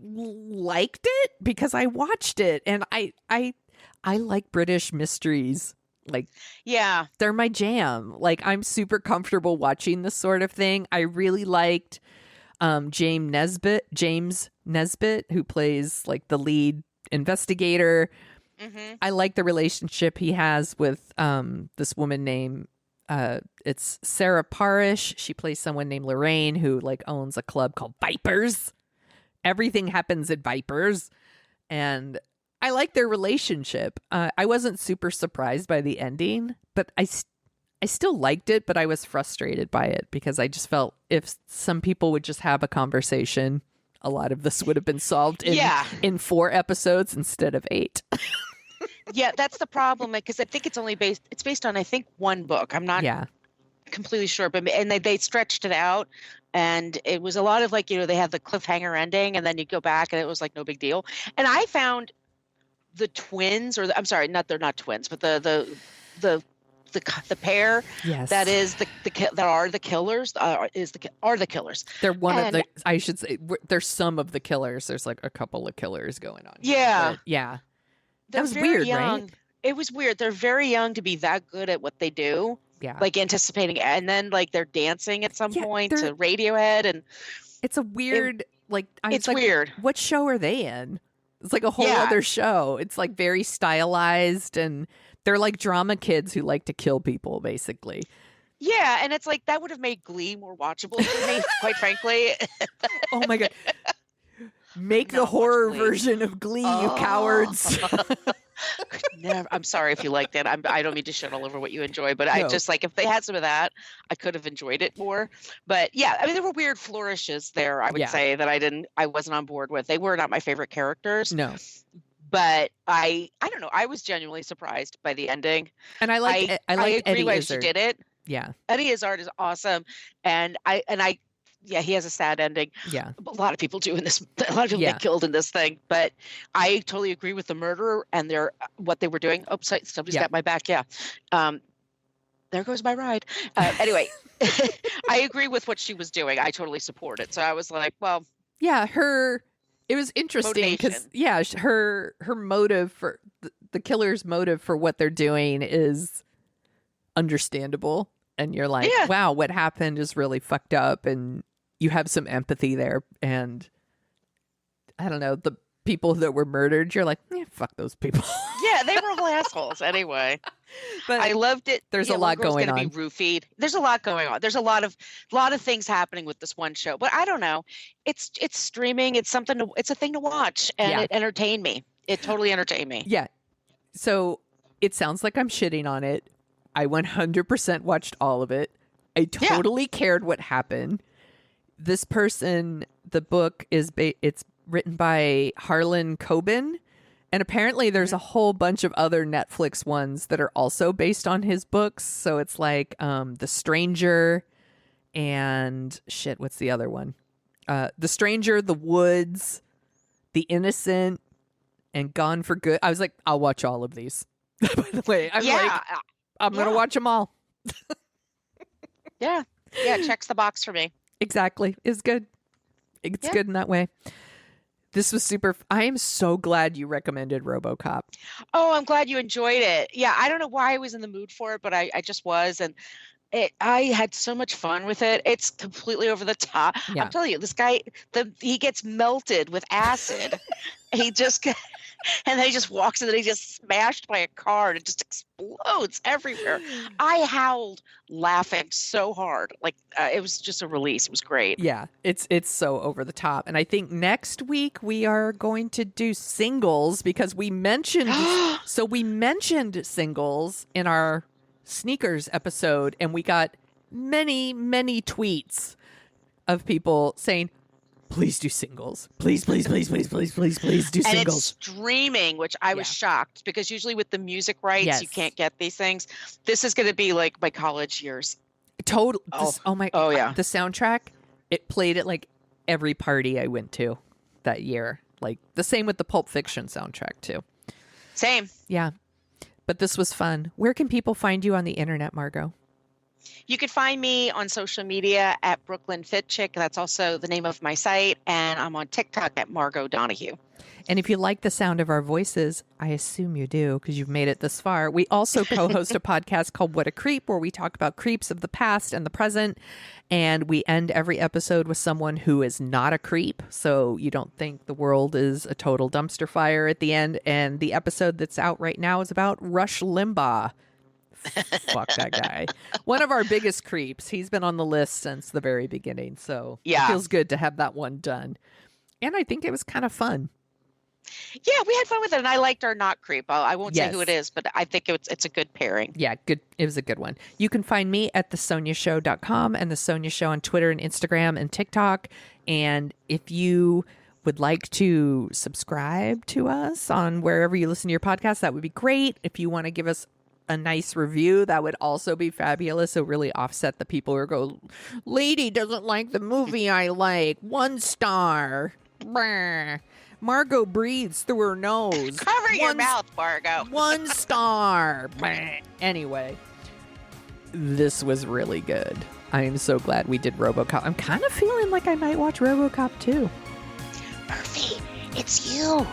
liked it because I watched it. And I like British mysteries. Like, yeah, they're my jam. Like, I'm super comfortable watching this sort of thing. I really liked James Nesbitt, who plays like the lead investigator. Mm-hmm. I like the relationship he has with this woman named it's Sarah Parish. She plays someone named Lorraine who like owns a club called Vipers. Everything happens at Vipers, and I like their relationship. I wasn't super surprised by the ending, but I still liked it, but I was frustrated by it because I just felt if some people would just have a conversation, a lot of this would have been solved in 4 episodes instead of 8. Yeah, that's the problem, because I think it's based on, I think, one book. I'm not completely sure, but they stretched it out, and it was a lot of like, they have the cliffhanger ending, and then you go back and it was like no big deal. And I found the twins, I'm sorry, they're not twins, but the pair that is that are the killers are the killers. They're one of the, I should say, there's some of the killers. There's like a couple of killers going on. Yeah, but yeah. That was weird, young. Right? It was weird. They're very young to be that good at what they do. Yeah, like anticipating, and then like they're dancing at some point to Radiohead, and it's a weird it's weird. What show are they in? It's like a whole other show. It's like very stylized, and they're like drama kids who like to kill people, basically. Yeah, and it's like that would have made Glee more watchable for me, quite frankly. Oh my god. Make the horror version of Glee, you cowards. Never. I'm sorry if you liked it. I don't mean to shit all over what you enjoy, but I just like if they had some of that, I could have enjoyed it more. But yeah, I mean, there were weird flourishes there, I would say, that I wasn't on board with. They were not my favorite characters. No. But I don't know. I was genuinely surprised by the ending. And I agree Eddie why Izzard. She did it. Yeah. Eddie Izzard is awesome. And he has a sad ending. Yeah. A lot of people do in this. A lot of people get killed in this thing. But I totally agree with the murderer and what they were doing. Oh, sorry, somebody's got my back. Yeah. There goes my ride. Anyway, I agree with what she was doing. I totally support it. So I was like, well. Yeah, it was interesting because, her motive for the killer's motive for what they're doing is understandable. And you're like, wow, what happened is really fucked up. And you have some empathy there. And I don't know, the people that were murdered, you're like, fuck those people. Yeah, they were all assholes anyway. But I loved it. There's a lot going on. Be roofied. There's a lot going on. There's a lot of things happening with this one show. But I don't know. It's streaming. It's a thing to watch, and it entertained me. It totally entertained me. Yeah. So it sounds like I'm shitting on it. I 100% watched all of it. I totally cared what happened. This person, the book is it's written by Harlan Coben, and apparently there's a whole bunch of other Netflix ones that are also based on his books. So it's like The Stranger and shit, what's the other one? The Stranger, The Woods, The Innocent, and Gone for Good. I was like, I'll watch all of these. By the way, I'm going to watch them all. Yeah, checks the box for me. Exactly. It's good. It's good in that way. This was super. I am so glad you recommended Robocop. Oh, I'm glad you enjoyed it. Yeah, I don't know why I was in the mood for it, but I just was. And I had so much fun with it. It's completely over the top. Yeah. I'm telling you, this guy, he gets melted with acid. He just... And then he just walks in and he's just smashed by a car and it just explodes everywhere. I howled laughing so hard. Like it was just a release. It was great. Yeah, it's so over the top. And I think next week we are going to do singles because we mentioned singles in our sneakers episode, and we got many, many tweets of people saying, please do singles. Please, please, please, please, please, please, please do singles. And it's streaming, which I was shocked because usually with the music rights, you can't get these things. This is going to be like my college years. Total. Oh yeah. The soundtrack, it played at like every party I went to that year. Like the same with the Pulp Fiction soundtrack too. Same. Yeah. But this was fun. Where can people find you on the internet, Margo? You can find me on social media at Brooklyn Fit Chick. That's also the name of my site. And I'm on TikTok at Margo Donahue. And if you like the sound of our voices, I assume you do because you've made it this far. We also co-host a podcast called What a Creep, where we talk about creeps of the past and the present. And we end every episode with someone who is not a creep. So you don't think the world is a total dumpster fire at the end. And the episode that's out right now is about Rush Limbaugh. Fuck that guy. One of our biggest creeps. He's been on the list since the very beginning. So it feels good to have that one done. And I think it was kind of fun. Yeah, we had fun with it. And I liked our not creep. I won't say who it is, but I think it's a good pairing. Yeah, good. It was a good one. You can find me at thesoniashow.com and The Sonia Show on Twitter and Instagram and TikTok. And if you would like to subscribe to us on wherever you listen to your podcast, that would be great. If you want to give us a nice review, that would also be fabulous. It'll really offset the people who go, lady doesn't like the movie I like. 1 star. Brr. Margo breathes through her nose. Cover your mouth, Margo. 1 star. Brr. Anyway, this was really good. I am so glad we did Robocop. I'm kind of feeling like I might watch Robocop too. Murphy, it's you.